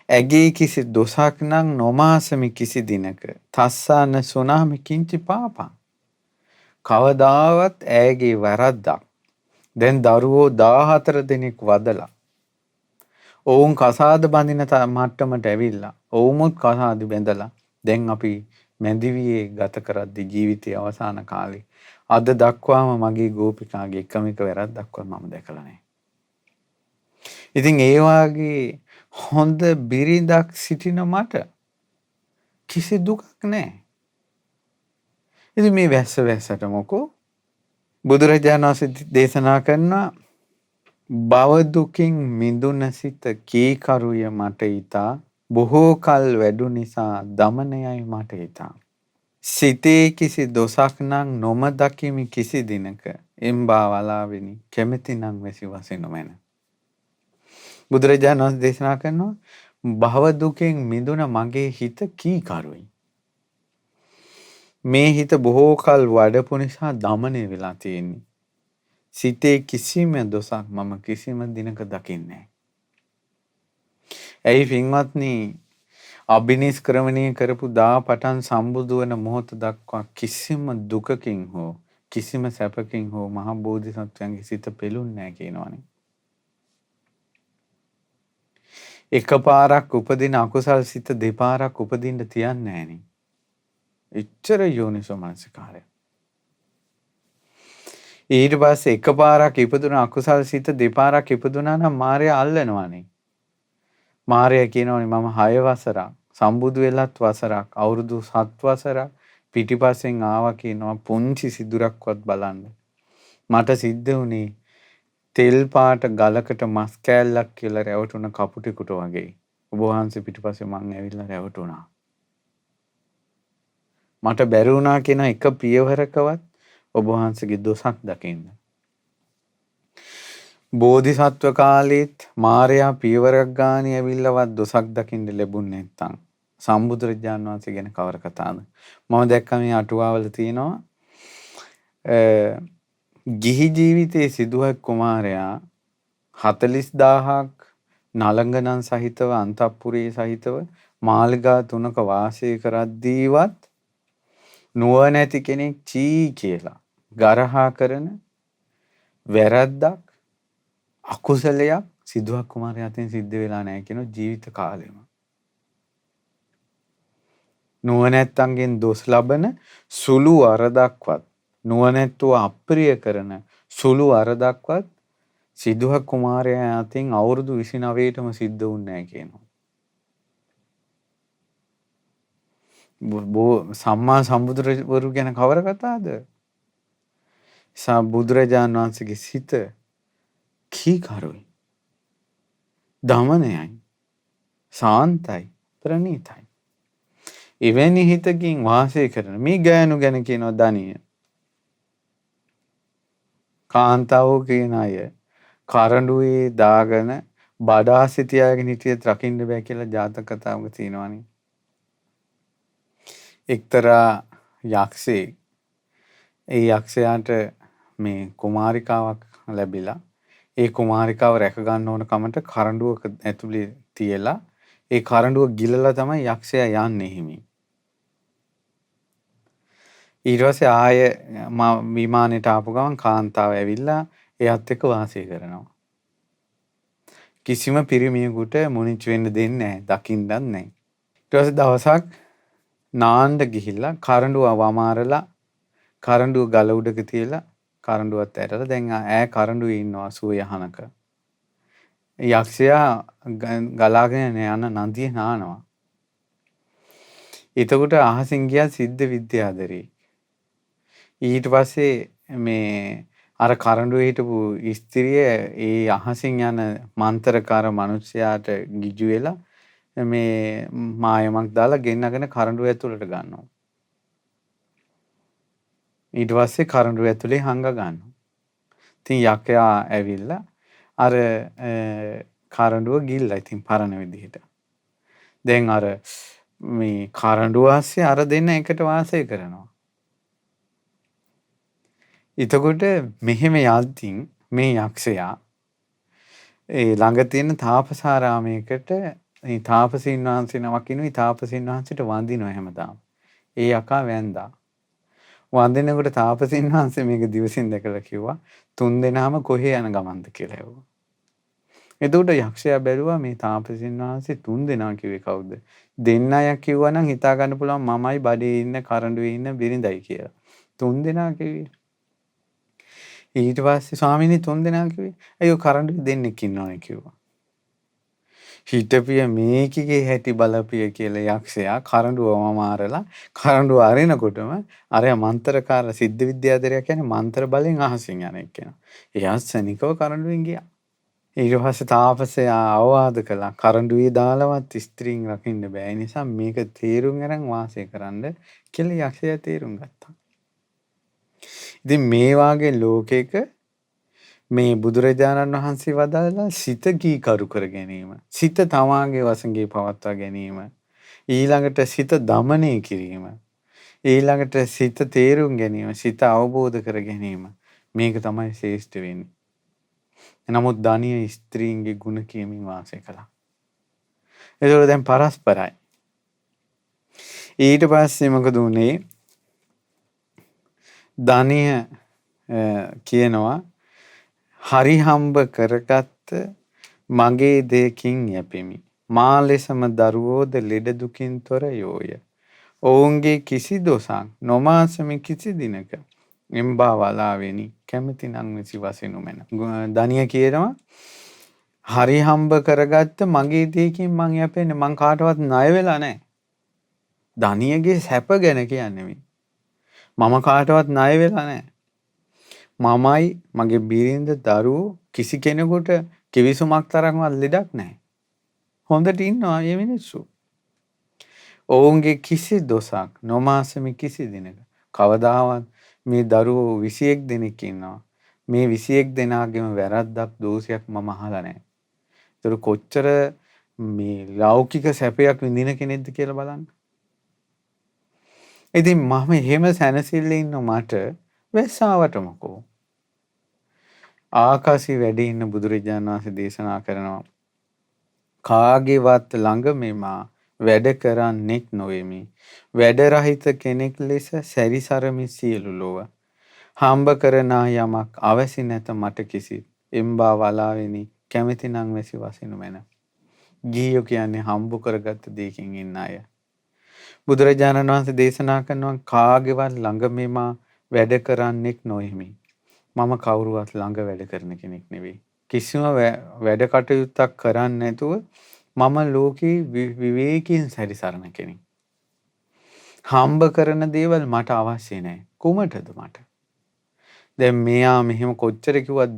ඇගේ කිසි දොසක් නම් නොමාසමි කිසි දිනක. තස්සාන සුනාමි කිංචි පාපං. කවදාවත් ඇගේ වැරද්දක්. දැන් දරුවෝ 14 දෙනෙක් වදලා. ඔවුන් කසාද බඳින මට්ටමට ඇවිල්ලා. ඔවුමුත් කසාද බැඳලා. දැන් අපි මැදිවියේ ගත කරද්දී ජීවිතයේ අවසාන කාලේ. අද දක්වාම මගේ ගෝපිකාගේ එකම එක වැරද්දක්වත් මම දැකලා නැහැ. ඉතින් ඒ වාගේ හොඳ බිරිඳක් සිටින මට කිසි දුකක් නැහැ. ඉතින් මේ වැස්සට මොකෝ බුදුරජාණන් වහන්සේ දේශනා කරනවා භව දුකින් මිදුන සිත කීකරුය මට ඊතා බොහෝ කල් වැඩු නිසා දමනයයි මට ඊතා. සිතේ කිසි දොසක් නම් නොම දකිමි කිසි දිනක එම්බා වලාවෙනි කැමති නම් වැසි වසිනු මැන. බුදුරජාණන් වහන්සේ දේශනා කරනවා භව දුකෙන් මිදුණ මගේ හිත කීකරුයි. මේ හිත බොහෝ කල් වඩපු නිසා දමනය වෙලා තියෙන්නේ. සිතේ කිසිම දොසක් මම කිසිම දිනක දකින්නේ නැහැ. ඇයි පින්වත්නි අභිනිෂ්ක්‍රමණය කරපු දා පටන් සම්බුදු වන මොහොත දක්වා කිසිම දුකකින් හෝ කිසිම සැපකින් හෝ මහ බෝධිසත්වයන්ගේ සිත පෙළුන්නේ නැහැ කියනවනේ. එකපාරක් උපදින අකුසල් සිත දෙපාරක් උපදින්න තියන්නේ නැහනේ. එච්චර යෝනිසෝ මනසිකාරය. ඊට පස්සේ එකපාරක් ඉපදුන අකුසල් සිත දෙපාරක් ඉපදුනා නම් මාරයා අල්ලනවානේ. මාරයා කියනවනේ මම 6 වසරක් සම්බුදු වෙලත් වසරක් අවුරුදු 7 වසරක් පිටිපස්සෙන් ආවා කියනවා පුංචි සිදුරක්වත් බලන්න. මට සිද්ධ වුණේ තෙල් පාට ගලකට මස් කෑල්ලක් කියලා රැවටුණ කපුටෙකුට වගේ. ඔබ වහන්සේ පිටිපස්සේ මං ඇවිල්ලා රැවටුණා. මට බැරි වුණා කියන එක පියවරකවත් ඔබ වහන්සේගේ දොසක් දකින්න. බෝධිසත්ව කාලෙත් මාරයා පියවරක් ගානේ ඇවිල්ලවත් දොසක් දකින්න ලැබුණේ නැත්තම් සම්බුදුරජාණන් වහන්සේ ගැන කවර කතාවද? මම දැක්ක මේ අටුවාවල තියෙනවා ගිහි ජීවිතයේ සිදුහත් කුමාරයා 40000ක් නලංගනන් සහිතව අන්තපුරේ සහිතව මාලිගා 3ක වාසය කරද්දීවත් නුවණැති කෙනෙක් චී කියලා ගරහා කරන වැරද්දක් අකුසලයක් සිදුහත් කුමාරයා අතින් සිද්ධ වෙලා නැහැ කියන ජීවිත කාලෙම. නුවණැත්තන්ගෙන් දොස් ලබන සුළු වරදක්වත් නුවණැත්තව අප්‍රිය කරන සුළු වරදක්වත් සිදුහත් කුමාරයා අතින් අවුරුදු 29ටම සිද්ධ වුණේ නැහැ කියනවා. සම්මා සම්බුදුරවරු ගැන කවර කතාවද? බුදුරජාණන් වහන්සේගේ සිත කීකරුයි. දමනයයි. සාන්තයි. ප්‍රණීතයි. එවැනි හිතකින් වාසය කරන මේ ගෑනු ගැන කියනවා ධනිය. කාන්තාවෝ කියන අය කරඬුවේ දාගෙන බඩාසි තියාගෙන හිටියත් රකින්න බෑ කියලා ජාතක කතාවක තියෙනවානේ. එක්තරා යක්ෂයෙක් ඒ යක්ෂයාට මේ කුමාරිකාවක් ලැබිලා ඒ කුමාරිකාව රැක ගන්න ඕන කමට කරඬුවක ඇතුලේ තියලා ඒ කරඬුව ගිලලා තමයි යක්ෂයා යන්නේ හිමි. ඊට පස්සේ ආයේ විමානෙට ආපු ගමන් කාන්තාව ඇවිල්ලා එයත් එක්ක වාසය කරනවා. කිසිම පිරිමියෙකුට මුනිච් වෙන්න දෙන්නේ නැහැ, දකින්නත් නැහැ. ඊට පස්සේ දවසක් නාන්න ගිහිල්ලා කරඬුව වමාරලා කරඬුව ගල උඩක තියලා කරඬුවත් ඇරලා දැන් ඈ කරඬුවේ ඉන්නවා සූයහනක. යක්ෂයා ගලාගෙන යන නදිය නානවා. එතකොට අහසින් ගියා සිද්ධ විද්‍යාදරේ. ඊට පස්සේ මේ අර කරඬුවේ හිටපු ස්ත්‍රිය ඒ අහසින් යන මන්තරකාර මිනිසයාට ගිජු වෙලා මේ මායමක් දාලා ගෙන්නගෙන කරඬුව ඇතුළට ගන්නවා. ඊට පස්සේ කරඬුව ඇතුලේ හංග ගන්නවා. ඉතින් යකයා ඇවිල්ලා අර කරඬුව ගිල්ලා ඉතින් පරණ විදිහට. දැන් අර මේ කරඬුව ASCII අර දෙන්න එකට වාසය කරනවා. එතකොට මෙහෙම යද්දී මේ යක්ෂයා ඒ ළඟ තියෙන තාපසාරාමයකට මේ තාපසීන් වහන්සේ නමක් ඉන්නවා. ඒ තාපසීන් වහන්සේට වඳිනවා හැමදාම. ඒ යකා වැන්දා. වඳිනකොට තාපසීන් වහන්සේ මේක දිවසින් දැකලා කිව්වා 3 දෙනාම කොහේ යන ගමන්ද කියලා ඇහුවා. එතකොට යක්ෂයා බැලුවා මේ තාපසීන් වහන්සේ 3 දෙනා කිව්වේ කවුද? දෙන්නයක් කිව්වා නම් හිතා ගන්න පුළුවන් මමයි බඩේ ඉන්න කරඬුවේ ඉන්න බිරිඳයි කියලා. 3 දෙනා කිව්වේ. ඊට පස්සේ ස්වාමීනි 3 දෙනා කිව්වේ. අයියෝ කරඬුවේ දෙන්නෙක් ඉන්නවනේ කිව්වා. හිටපිය මේකිගේ හැටි බලපිය කියලා යක්ෂයා කරඬුවම මාරලා කරඬුව අරිනකොටම අරයා මන්ත්‍රකාර සිද්ධ විද්‍යාදරයා කියන්නේ මන්ත්‍ර බලෙන් අහසින් යන එක්කෙනා. එයා සනිකව කරඬුවෙන් ගියා. ඊට පස්සේ තාපසයා අවවාද කළා කරඬුවේ දාලවත් ස්ත්‍රීන් රකින්න බෑ. ඒ නිසා මේක තේරුම් අරන් වාසය කරන්න කියලා යක්ෂයා තේරුම් ගත්තා. ඉතින් මේ වාගේ ලෝකයක මේ බුදුරජාණන් වහන්සේ වදාළා සිත කීකරු කර ගැනීම. සිත තමාගේ වසඟේ පවත්වා ගැනීම. ඊළඟට සිත දමනය කිරීම. ඊළඟට සිත තේරුම් ගැනීම. සිත අවබෝධ කර ගැනීම. මේක තමයි ශ්‍රේෂ්ඨ වෙන්නේ. නමුත් ධානිය ස්ත්‍රීන්ගේ ගුණ කියමින් වාසය කළා. ඒකෝ දැන් පරස්පරයි. ඊට පස්සේ මොකද උනේ? ධානිය කියනවා හරි හම්බ කරගත්ත මගේ දෙයකින් යැපෙමි. මා ලෙසම දරුවෝද ලෙඩ දුකින් තොර යෝය. ඔවුන්ගේ කිසි දොසක් නොමාසමි කිසි දිනක එම්බා වලාවෙනි කැමති නම් විසි වසෙනු මැන. ධනිය කියනවා හරි හම්බ කරගත්ත මගේ දෙයකින් මං යැපෙන්නේ. මං කාටවත් ණය වෙලා නැහැ. ධනියගේ සැප ගැන කියන්නේ මම කාටවත් ණය වෙලා නැහැ. මමයි මගේ බිරිඳ දරුවෝ කිසි කෙනෙකුට කිවිසුමක් තරම්වත් ලෙඩක් නැහැ. හොඳට ඉන්නවා මේ මිනිස්සු. ඔවුන්ගේ කිසි දොසක් නොමාසමි කිසි දිනක. කවදාවත් මේ දරුවෝ 21 දෙනෙක් ඉන්නවා. මේ 21 දෙනාගේම වැරද්දක් දෝෂයක් මම අහලා නැහැ. ඒතර කොච්චර මේ ලෞකික සැපයක් විඳින කෙනෙක්ද කියලා බලන්න. ඉතින් මම එහෙම සැනසෙල්ලේ ඉන්න මට වැස්සාවට මොකෝ? ආකාශي වැඩි ඉන්න බුදුරජාණන් වහන්සේ දේශනා කරනවා කාගේවත් ළඟ මෙමා වැඩ කරන්නෙක් නොවෙමි. වැඩ රහිත කෙනෙක් ලෙස සැරිසරමි සියලු ලොව. හම්බ කරනා යමක් අවැසි නැත මට කිසිත්. එම්බා වලාවෙනි කැමති නම් වැසි වසිනු මැන. ගිහියෝ කියන්නේ හම්බ කරගත්ත දෙයකින් ඉන්න අය. බුදුරජාණන් වහන්සේ දේශනා කරනවා කාගේවත් ළඟ මෙමා වැඩ කරන්නෙක් නොෙමි. මම කවුරුවත් ළඟ වැඩ කරන කෙනෙක් නෙවෙයි. කිසිම වැඩ කටයුත්තක් කරන්නේ නැතුව මම ලෝකේ විවේකයෙන් සැරිසරන කෙනෙක්. හම්බ කරන දේවල් මට අවශ්‍ය නැහැ. කොමටද මට? දැන් මෙයා මෙහෙම කොච්චර කිව්වත්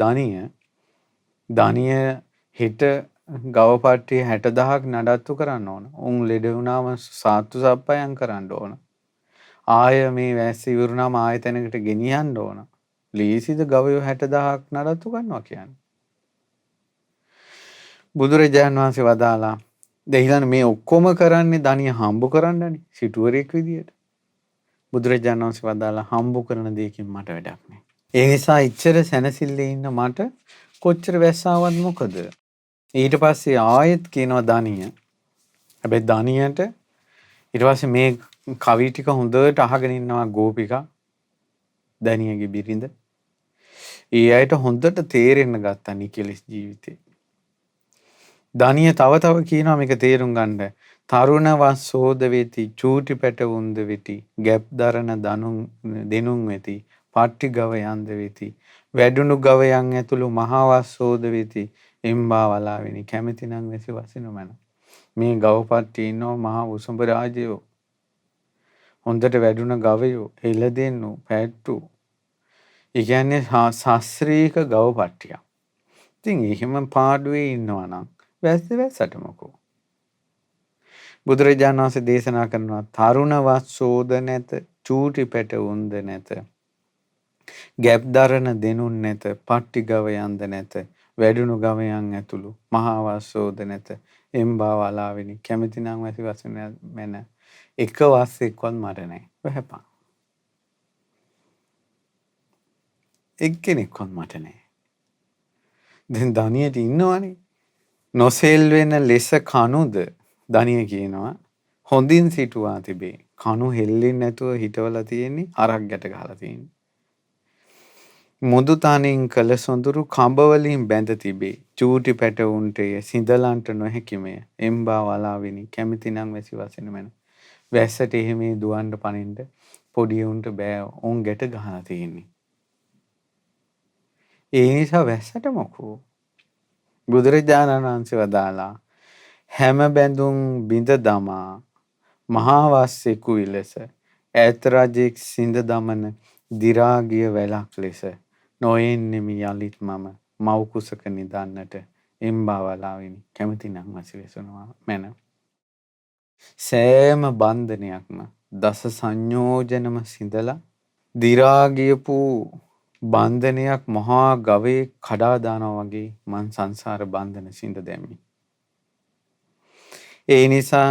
ධනිය හෙට ගවපට්ටිය 60000ක් නඩත්තු කරන්න ඕන. උන් ලෙඩ වුණාම සාත්තු සප්පයම් කරන්න ඕන. ආය මේ වැස්ස ඉවරුණාම ආය තැනකට ගෙනියන්න ඕන. ලීසිද ගවයෝ 60000ක් නඩත්තු කරනවා කියන්නේ. බුදුරජාණන් වහන්සේ වදාලා දෙහිලන් මේ ඔක්කොම කරන්නේ ධනිය හම්බ කරන්නනේ සිටුවරයෙක් විදියට. බුදුරජාණන් වහන්සේ වදාලා හම්බ කරන දෙයකින් මට වැඩක් නැහැ. ඒ නිසා ඉච්ඡර සැනසille ඉන්න මට කොච්චර වැස්සාවත් මොකද? ඊට පස්සේ ආයෙත් කියනවා ධනිය. හැබැයි ධනියට ඊට පස්සේ මේ කවි ටික හොඳට අහගෙන ඉන්නවා ගෝපිකා ධනියගේ බිරිඳ. ඒ අයට හොඳට තේරෙන්න ගත්තා නිකලස් ජීවිතේ. ධනිය තව කියනවා මේක තේරුම් ගන්න. තරුණ වස්සෝද වෙති චූටි පැටවුන්ද වෙති ගැප් දරන දෙනුන් වෙති පට්ටි ගවයන්ද වෙති වැඩුණු ගවයන් ඇතුළු මහා වස්සෝද වෙති එම්බා වලාවෙනි කැමති නම් වැසි වසිනු මැන. මේ ගවපට්ටි ඉන්නවා මහා උසුඹ රාජයෝ. හොඳට වැඩුණ ගවයෝ එළදෙන්නු පැට්ටු. ඒ කියන්නේ ශාස්ත්‍රීය ගවපට්ටියක්. ඉතින් එහෙම පාඩුවේ ඉන්නවා නම් වැස්සට මොකෝ? බුදුරජාණන් වහන්සේ දේශනා කරනවා තරුණ වස්සෝද නැත චූටි පැටවුන්ද නැත ගැප් දරන දෙනුන් නැත පට්ටි ගවයන්ද නැත වැඩුණු ගවයන් ඇතුළු මහා වස්සෝද නැත එම්බා වලාවෙනි කැමති නම් වැසි වසන මැන එක වස්සෙක්වත් මට නැහැ. වැහපන්. එක්කෙනෙක්වත් මට නැහැ. දැන් ධනියට ඉන්නවනේ. නොසෙල් වෙන ලෙස කනුද ධනිය කියනවා හොඳින් සිටුවා තිබේ. කණු හෙල්ලෙන්නේ නැතුව හිටවලා තියෙන්නේ අරක් ගැට ගහලා තියෙන්නේ. මුදු තනින් කළ සොඳුරු කඹ වලින් බැඳ තිබේ. චූටි පැටවුන්ට සිඳලන්ට නොහැකිමය. එම්බා වලාවෙනි කැමති නම් වැසි වසෙනු මැන. වැස්සට එහෙම දුවන්න පනින්න පොඩි උන්ට බෑ. උන් ගැට ගහලා තියෙන්නේ. ඒ නිසා වැස්සට මොකෝ? බුදුරජාණන් වහන්සේ වදාලා හැම බැඳුම් බිඳ දමා මහා වස්සෙකු විලස ඈත රජෙක් සිඳ දමන දි รา ගිය වැලක් ලෙස නොඑන්නෙමි යලිත් මම මව් කුසක නිදන්නට එම්බා වලාවෙනි කැමති නම් වසි වෙසනවා මැන. සෑම බන්ධනයක්ම දස සංයෝජනම සිඳලා දිරා ගියපු බන්ධනයක් මහා ගවේ කඩා දානවා වගේ මං සංසාර බන්ධන සිඳ දැමි. ඒ නිසා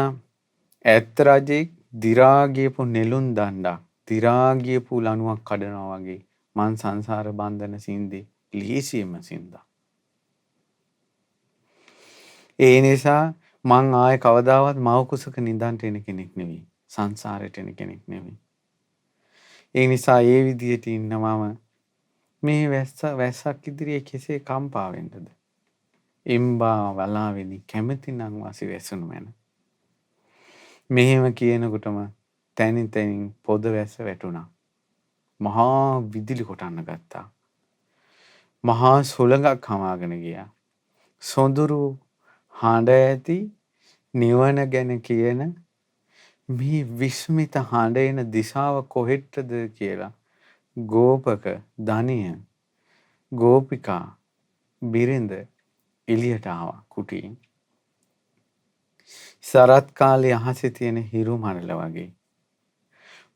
ඇත්ත රජෙක් දිරා ගියපු නෙළුම් දණ්ඩක් දිරා ගියපු ලණුවක් කඩනවා වගේ මං සංසාර බන්ධන සින්දේ ලීසියෙම සින්දා. ඒ නිසා මං ආයේ කවදාවත් මව කුසක නිදන්ට එන කෙනෙක් නෙවෙයි. සංසාරයට එන කෙනෙක් නෙවෙයි. ඒ නිසා ඒ විදියට ඉන්න මම මේ වැස්සක් ඉදිරියේ කෙසේ කම්පා වෙන්නද? එම්බා වලාවෙනි කැමැතිනම් වාසි වැසුණු මැන. මෙහෙම කියනකොටම තැනින් තැනින් පොද වැස්ස වැටුණා. මහා විදුලි කොටන්න ගත්තා. මහා සුළඟක් හමාගෙන ගියා. සොඳුරු හඬ ඇති නිවන ගැන කියන මේ විස්මිත හඬ එන දිශාව කොහෙටද කියලා ගෝපක ධනිය ගෝපිකා බිරිඳ එළියට ආවා කුටියෙන්. සරත් කාලේ අහසේ තියෙන හිරු මණ්ඩල වගේ.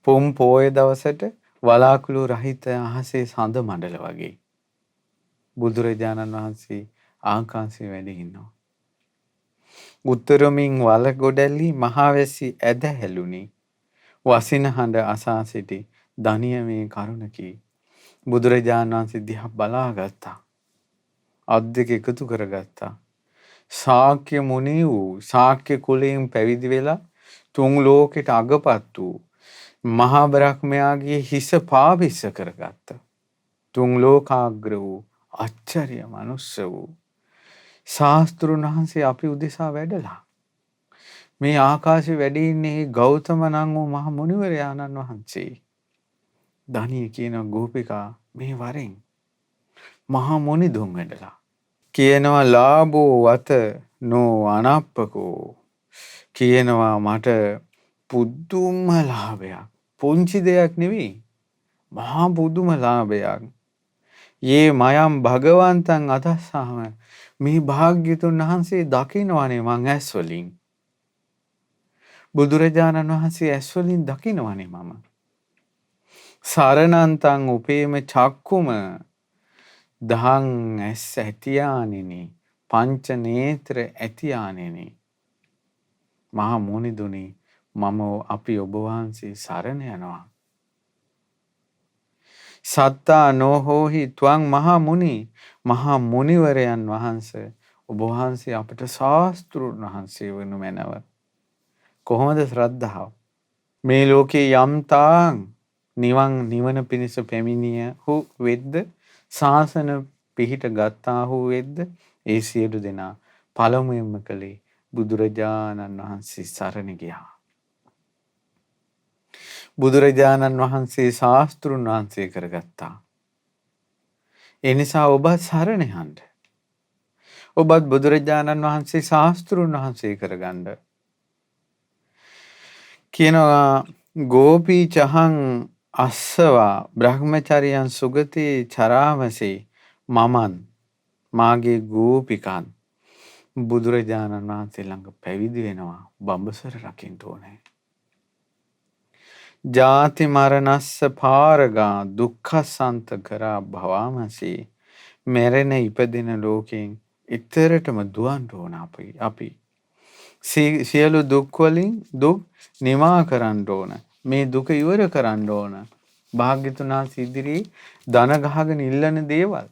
පොම් පෝය දවසට වලාකුළු රහිත අහසේ සඳ මණ්ඩල වගේ. බුදුරජාණන් වහන්සේ ආකාශයේ වැඩ ඉන්නවා. උත්තරමින් වල ගොඩැලි මහවැසි ඇද හැලුනි. වසින හඬ අසා සිටි ධනිය මේ කරුණකි. බුදුරජාණන් වහන්සේ දිහා බලාගත්තා. අත් දෙක එකතු කරගත්තා. ශාක්‍ය මුනි වූ ශාක්‍ය කුලයෙන් පැවිදි වෙලා තුන් ලෝකෙට අගපත් වූ මහා බ්‍රහ්මයාගේ හිස පාවිස්ස කරගත්ත. තුන් ලෝකාග්‍ර වූ ආශ්චර්ය මනුස්ස වූ ශාස්ත්‍රුන් වහන්සේ අපි උදෙසා වැඩලා. මේ ආකාශයේ වැඩ ඉන්නේ ගෞතම නම් වූ මහා මුනිවරයාණන් වහන්සේ. ධනිය කියන ගෝපිකා මේ වරෙන් මහා මුනි දුන් වැඩලා. කියනවා ලාභෝ වත නෝ අනප්පකෝ. කියනවා මට පුදුම ලාභයක්. පුංචි දෙයක් නෙවෙයි. මහා පුදුම ලාභයක්. යේ මයම් භගවන්තං අදස්සාම මේ භාග්‍යතුන් වහන්සේ දකින්නවනේ මං ඇස් වලින්. බුදුරජාණන් වහන්සේ ඇස් වලින් දකින්නවනේ මම. සරණන්තං උපේම චක්කුම දහං ඇස් ඇතියානෙනි පංච නේත්‍ර ඇතියානෙනි. මහා මුනිදුනි මම අපි ඔබ වහන්සේ සරණ යනවා. සත්තා නොහෝහි ත්වං මහා මුනි මහා මුනිවරයන් වහන්සේ ඔබ වහන්සේ අපට ශාස්ත්‍රුන් වහන්සේ වනු මැනව. කොහොමද ශ්‍රද්ධාව? මේ ලෝකේ යම්තාං නිවන පිණිස පැමිණියහු වෙද්ද ශාසන පිහිට ගත්තාහු වෙද්ද ඒ සියලු දෙනා පළමුවෙන්ම කළේ බුදුරජාණන් වහන්සේ සරණ ගියා. බුදුරජාණන් වහන්සේ ශාස්ත්‍රුන් වහන්සේ කරගත්තා. ඒ නිසා ඔබත් සරණ යන්න. ඔබත් බුදුරජාණන් වහන්සේ ශාස්ත්‍රුන් වහන්සේ කරගන්න. කියනවා ගෝපී චහං අස්සවා බ්‍රහ්මචරියන් සුගතේ චරාමසේ මමන් මාගේ ගෝපිකන් බුදුරජාණන් වහන්සේ ළඟ පැවිදි වෙනවා. බඹසර රකින්න ඕනේ. ජාති මරණස්ස පාරගා දුක්ඛසන්ත කරා භවාමසී. මැරෙන ඉපදෙන ලෝකයෙන් ඊතරටම දුවන්න ඕන අපි. සියලු දුක් වලින් දුක් නිවා කරන්න ඕන. මේ දුක ඉවර කරන්න ඕන. භාග්‍යතුන් වහන්සේ ඉදිරියේ දන ගහගෙන ඉල්ලන දේවල්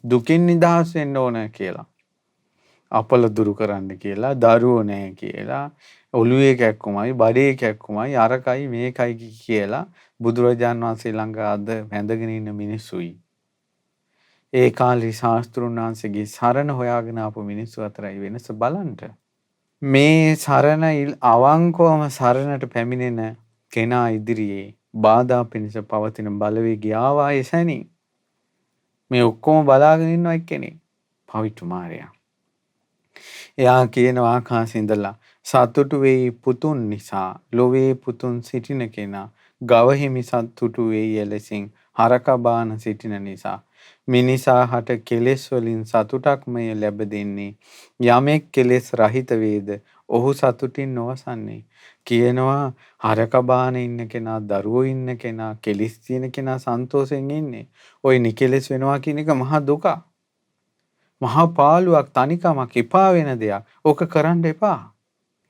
දුකින් නිදහස් වෙන්න ඕන කියලා. අපල දුරු කරන්න කියලා, දරුවෝ නැහැ කියලා, ඔළුවේ කැක්කුමයි, බඩේ කැක්කුමයි, අරකයි මේකයි කියලා බුදුරජාන් වහන්සේ ළඟ අද වැඳගෙන ඉන්න මිනිස්සුයි. ඒ කාලේ ශාස්ත්‍රුන් වහන්සේගේ සරණ හොයාගෙන ආපු මිනිස්සු අතරයි වෙනස බලන්න. මේ සරණ අවංකවම සරණට පැමිණෙන කෙනා ඉදිරියේ බාධා පිණිස පවතින බලවේගය ආවායේ සැනින් මේ ඔක්කොම බලාගෙන ඉන්න එක්කෙනෙක් පවිතු මාරයා. එයා කියන ආකාශේ ඉඳලා සතුටු වෙයි පුතුන් නිසා ලොවේ පුතුන් සිටින කෙනා ගව හිමි සතුටු වෙයි එලෙසින් හරක බාන සිටින නිසා මිනිසා හට කෙලෙස් වලින් සතුටක්මය ලැබ දෙන්නේ. යමෙක් කෙලෙස් රහිත වේද ඔහු සතුටින් නොවසන්නේ. කියනවා හරක බාන ඉන්න කෙනා, දරුවෝ ඉන්න කෙනා, කෙලෙස් තියෙන කෙනා සන්තෝෂෙන් ඉන්නේ. ওই නිකෙලෙස් වෙනවා කියන එක මහා දුකක්. මහා පාළුවක්, තනිකමක්, එපා වෙන දෙයක්. ඕක කරන්න එපා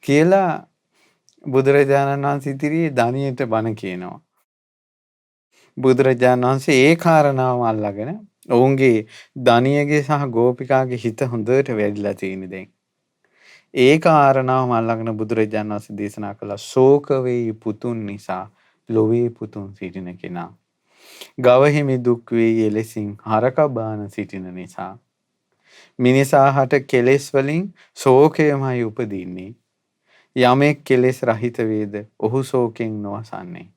කියලා බුදුරජාණන් වහන්සේ ඉදිරියේ දනියට බණ කියනවා. බුදුරජාණන් වහන්සේ ඒ කාරණාව අල්ලගෙන ඔවුන්ගේ දනියගේ සහ ගෝපිකාගේ හිත හොඳට වැඩිලා තියෙන දැන්. ඒ කාරණාවම අල්ලගෙන බුදුරජාණන් වහන්සේ දේශනා කළා ශෝක වේයි පුතුන් නිසා ලොවේ පුතුන් සිටින කෙනා. ගව හිමි දුක් වේයි එලෙසින් හරක බාන සිටින නිසා. මිනිසා හට කෙලෙස් වලින් ශෝකයමයි උපදින්නේ. යමෙක් කෙලෙස් රහිත වේද ඔහු ශෝකෙන් නොවසන්නේ.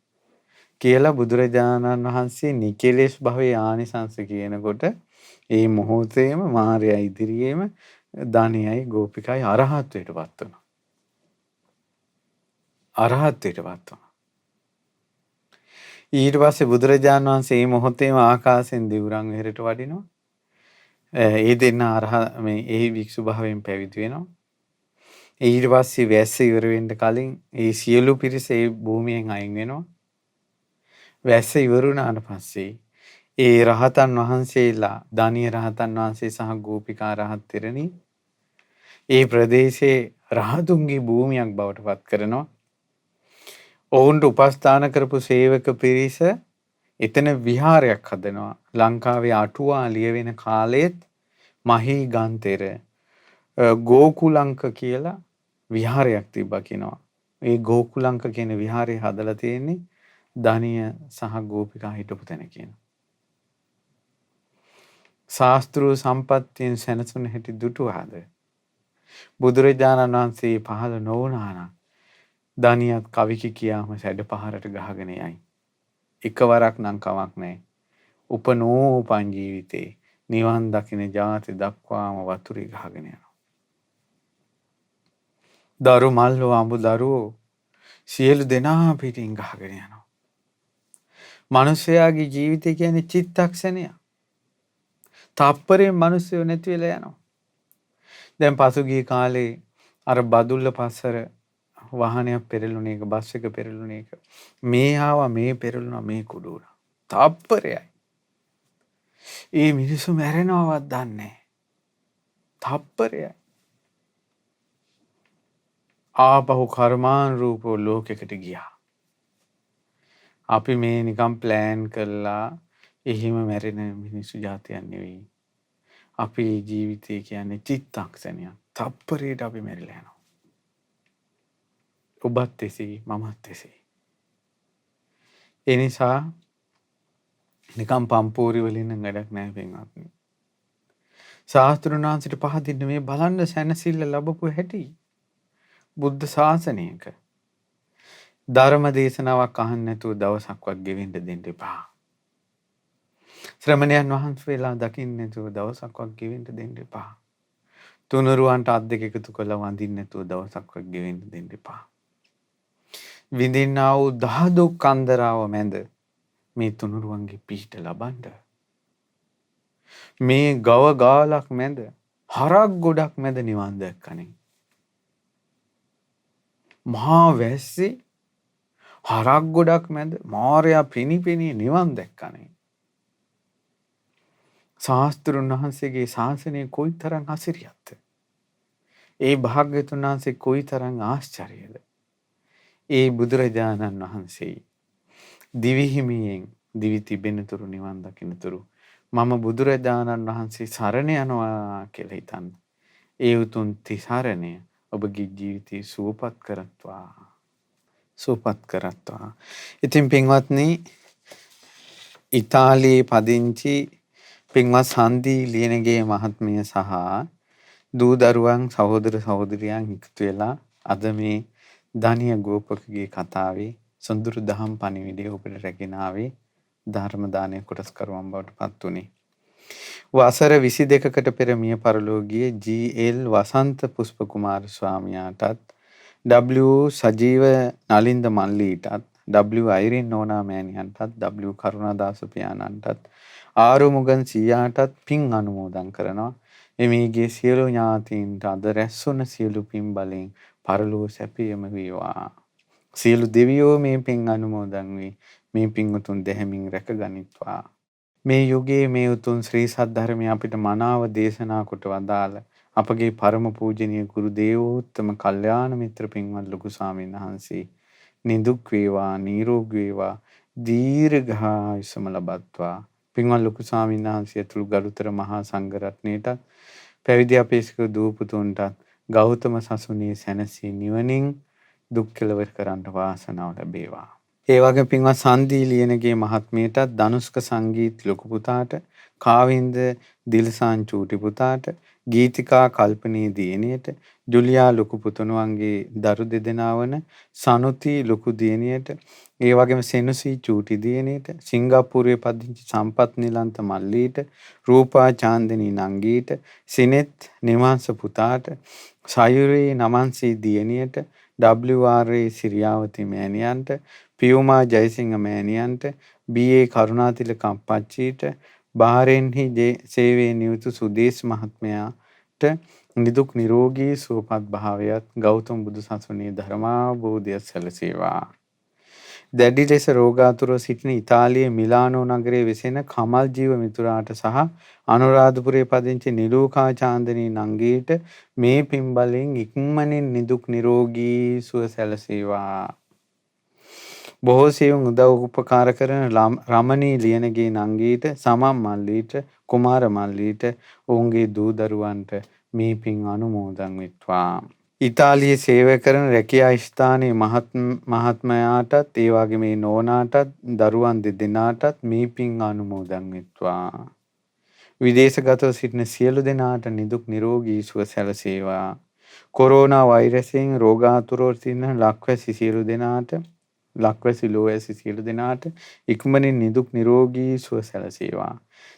කියලා බුදුරජාණන් වහන්සේ නිකෙලෙස් භවයේ ආනිසංස කියනකොට ඒ මොහොතේම මාර්යා ඉදිරියේම දානියයි ගෝපිකයි අරහත්ත්වයට පත් වුණා. අරහත්ත්වයට පත් වුණා. ඊට පස්සේ බුදුරජාණන් වහන්සේ මේ මොහොතේම ආකාශයෙන් දිවුරන් වෙහෙරට වඩිනවා. ඒ දෙන්න ඒ වික්ෂු භාවයෙන් පැවිදි වෙනවා. ඊට පස්සේ වැස්ස ඉවර වෙන්න කලින් ඒ සියලු පිරිස ඒ භූමියෙන් අයින් වෙනවා. වැස්ස ඉවරුණාට පස්සේ ඒ රහතන් වහන්සේලා දානීය රහතන් වහන්සේ සහ ගෝපිකා රහත් තෙරණි ඒ ප්‍රදේශයේ රහතුන්ගේ භූමියක් බවට පත් කරනවා. ඔවුන්ට උපස්ථාන කරපු සේවක පිරිස එතන විහාරයක් හදනවා. ලංකාවේ අටුවා ලියවෙන කාලෙත් මහී ගන්තෙර ගෝකුලංක කියලා විහාරයක් තිබ්බා කියනවා. ඒ ගෝකුලංක කියන විහාරය හදලා තියෙන්නේ දානීය සහ ගෝපිකා හිටපු තැන කියනවා. ශාස්ත්‍රීය සම්පත්තියෙන් සැනසුන හැටි දුටුවාද බුදුරජාණන් වහන්සේ පහළ නොවුණා නම් දානියත් කවික කියාම සැඩ පහරට ගහගෙන යයි. එකවරක් නම් කමක් නැහැ. උපනෝපන් ජීවිතේ නිවන් දකින ජාති දක්වාම වතුරේ ගහගෙන යනවා. දරු මල්ලෝ අඹ දරුවෝ සියලු දෙනා පිටින් ගහගෙන යනවා. මිනිස්යාගේ ජීවිතය කියන්නේ චිත්තක්ෂණයක්. තාප්පරයෙන් මිනිස්සු නැති වෙලා යනවා. දැන් පසුගිය කාලේ අර බදුල්ල පස්සර වාහනයක් පෙරළුණ එක, බස් එක පෙරළුණ එක. මේ ආවා, මේ පෙරළුණා, මේ කුඩු වුණා. තාප්පරයයි. ඒ මිනිස්සු මැරෙනවවත් දන්නේ නැහැ. තාප්පරයයි. ආපහු කර්මාන් රූපෝ ලෝකෙකට ගියා. අපි මේ නිකම් ප්ලෑන් කරලා එහෙම මැරෙන මිනිස්සු જાතියක් නෙවෙයි. අපේ ජීවිතය කියන්නේ චිත්තක්ෂණයක්. තප්පරයට අපි මැරිලා යනවා. ඔබත් එසේ, මමත් එසේ. ඒ නිසා නිකම් පම්පෝරි වලින් නම් වැඩක් නැහැ පින්වත්නි. ශාස්ත්‍රුන් වහන්සේට පහදින්න මේ බලන්න සැනසෙල්ල ලැබපු හැටි. බුද්ධ ශාසනයක ධර්ම දේශනාවක් අහන්න නැතුව දවසක්වත් ගෙවෙන්න දෙන්න එපා. ශ්‍රමණයන් වහන්සේලා දකින්න නැතුව දවසක්වත් ගෙවෙන්න දෙන්න එපා. තුනුරුවන්ට අත් දෙක එකතු කරලා වඳින්න නැතුව දවසක්වත් ගෙවෙන්න දෙන්න එපා. විඳින්නා වූ දහදුක් අන්දරාව මැද මේ තුනුරුවන්ගේ පිහිට ලබන්න. මේ ගව ගාලක් මැද හරක් ගොඩක් මැද නිවන් දැක්කනේ. මහා වැස්සේ හරක් ගොඩක් මැද මාරයා පිණිපිණි නිවන් දැක්කනේ. ශාස්ත්‍රුන් වහන්සේගේ ශාසනය කොයිතරම් අසිරියක්ද? ඒ භාග්‍යතුන් වහන්සේ කොයිතරම් ආශ්චර්යද? ඒ බුදුරජාණන් වහන්සේ දිවිහිමියෙන් දිවි තිබෙනතුරු නිවන් දකින්නතුරු මම බුදුරජාණන් වහන්සේ සරණ යනවා කියලා හිතන්න. ඒ උතුම් තිසරණය ඔබගේ ජීවිතේ සුවපත් කරත්වා. සුවපත් කරත්වා. ඉතින් පින්වත්නි, ඉතාලියේ පදිංචි පින්වත් සන්දි ලියනගේ මහත්මිය සහ දූ දරුවන් සහෝදර සහෝදරියන් එකතු වෙලා අද මේ දානීය ගෝපකගේ කතාවේ සොඳුරු දහම් පණිවිඩය ඔබට රැගෙන ආවේ ධර්ම දානය කොටස්කරුවන් බවට පත් වුණේ. වසර 22කට පෙර මිය පරලෝ ගිය ජී.එල්. වසන්ත පුෂ්ප කුමාර ස්වාමියාටත් W. සජීව නලින්ද මල්ලීටත් W. අයිරින් නෝනා මෑණියන්ටත් W. කරුණාදාස පියාණන්ටත් ආරුමුගන් සියාටත් පින් අනුමෝදන් කරනවා. එමේගේ සියලු ඥාතීන්ට අද රැස්වන සියලු පින් බලෙන් පරලෝ සැපයම වේවා. සියලු දෙවියෝ මේ පින් අනුමෝදන් වී මේ පින් උතුම් දෙහැමින් රැක ගනිත්වා. මේ යුගයේ මේ උතුම් ශ්‍රී සද්ධර්මය අපිට මනාව දේශනා කොට වදාළ අපගේ පරම පූජනීය ගුරු දේවෝත්තම කල්යාණ මිත්‍ර පින්වත් ලොකු ස්වාමීන් වහන්සේ නිදුක් වේවා නිරෝගී වේවා දීර්ඝායුෂම ලබත්වා. පින්වත් ලොකු ස්වාමීන් වහන්සේ ඇතුළු ගරුතර මහා සංඝ රත්නයටත් පැවිදි අපේක්ෂක දූ පුතුන්ටත් ගෞතම සසුනේ සැනසී නිවනින් දුක් කෙලවර කරන්න වාසනාව ලැබේවා. ඒ වගේ පින්වත් සන්දී ලියනගේ මහත්මියටත් ධනුෂ්ක සංගීත් ලොකු පුතාට කාවින්ද දිල්සාන් චූටි පුතාට ගීතිකා කල්පනී දියණියට ජුලියා ලොකු පුතුණුවන්ගේ දරු දෙදෙනා වන සනුති ලොකු දියණියට ඒ වගේම සෙනුසී චූටි දියණියට සිංගප්පූරුවේ පදිංචි සම්පත් නිලන්ත මල්ලීට රූපා චාන්දිනී නංගීට සිනෙත් නිවාස පුතාට සයුරේ නමන්සී දියණියට WRA සිරියාවති මෑණියන්ට පියුමා ජයසිංහ මෑණියන්ට BA කරුණාතිලක අප්පච්චිට බාරෙන්හි සේවයේ නියුතු සුදේශ් මහත්මයාට නිදුක් නිරෝගී සුවපත් භාවයත් ගෞතම බුදු සසුනේ ධර්මාභෝධය සැලසේවා. දැඩි ලෙස රෝගාතුරව සිටින ඉතාලියේ මිලානෝ නගරයේ වෙසෙන කමල් ජීව මිතුරාට සහ අනුරාධපුරයේ පදිංචි නිලූකා චාන්දනී නංගීට මේ පින්බලෙන් ඉක්මනින් නිදුක් නිරෝගී සුව සැලසේවා. බොහෝ සෙයින් උදව් උපකාර කරන රමණී ලියනගේ නංගීට සමම් මල්ලීට කුමාර මල්ලීට ඔවුන්ගේ දූ දරුවන්ට මේ පින් අනුමෝදන් වෙත්වා. ඉතාලියේ සේවය කරන රැකියා ස්ථානයේ මහත්මයාටත් ඒ වගේ මේ නෝනාටත් දරුවන් දෙදෙනාටත් මේ පින් අනුමෝදන් වෙත්වා. විදේශගතව සිටින සියලු දෙනාට නිදුක් නිරෝගී සුව සැලසේවා. කොරෝනා වෛරසයෙන් රෝගාතුරව සිටින ලක්වැසි සියලු දෙනාට ලක්වැසි ලෝවැසි සියලු දෙනාට ඉක්මනින් නිදුක් නිරෝගී සුව සැලසේවා.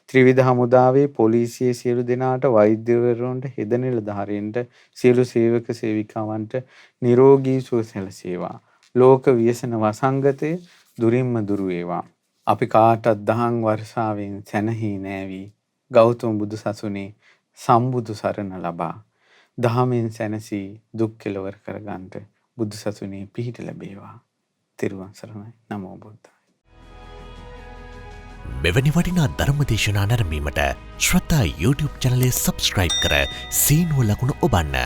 ත්‍රිවිධ හමුදාවේ පොලිසියේ සියලු දෙනාට වෛද්‍යවරුන්ට හෙද නිලධාරීන්ට සියලු සේවක සේවිකාවන්ට නිරෝගී සුව සැලසේවා. ලෝක ව්‍යසන වසංගතය දුරින්ම දුරු වේවා. අපි කාටත් දහම් වර්ෂාවෙන් සැනහී නෑවි ගෞතම බුදු සසුනේ සම්බුදු සරණ ලබා දහමෙන් සැනසී දුක් කෙලවර කරගන්නට බුදු සසුනේ පිහිට ලැබේවා. තිරුවන් සරණයි. නමෝ බුද්ධාය. මෙවැනි වටිනා ධර්මදේශනා නැරඹීමට ශ්‍රද්ධා YouTube චැනලය සබ්ස්ක්‍රයිබ් කර සීනුව ලකුණ ඔබන්න.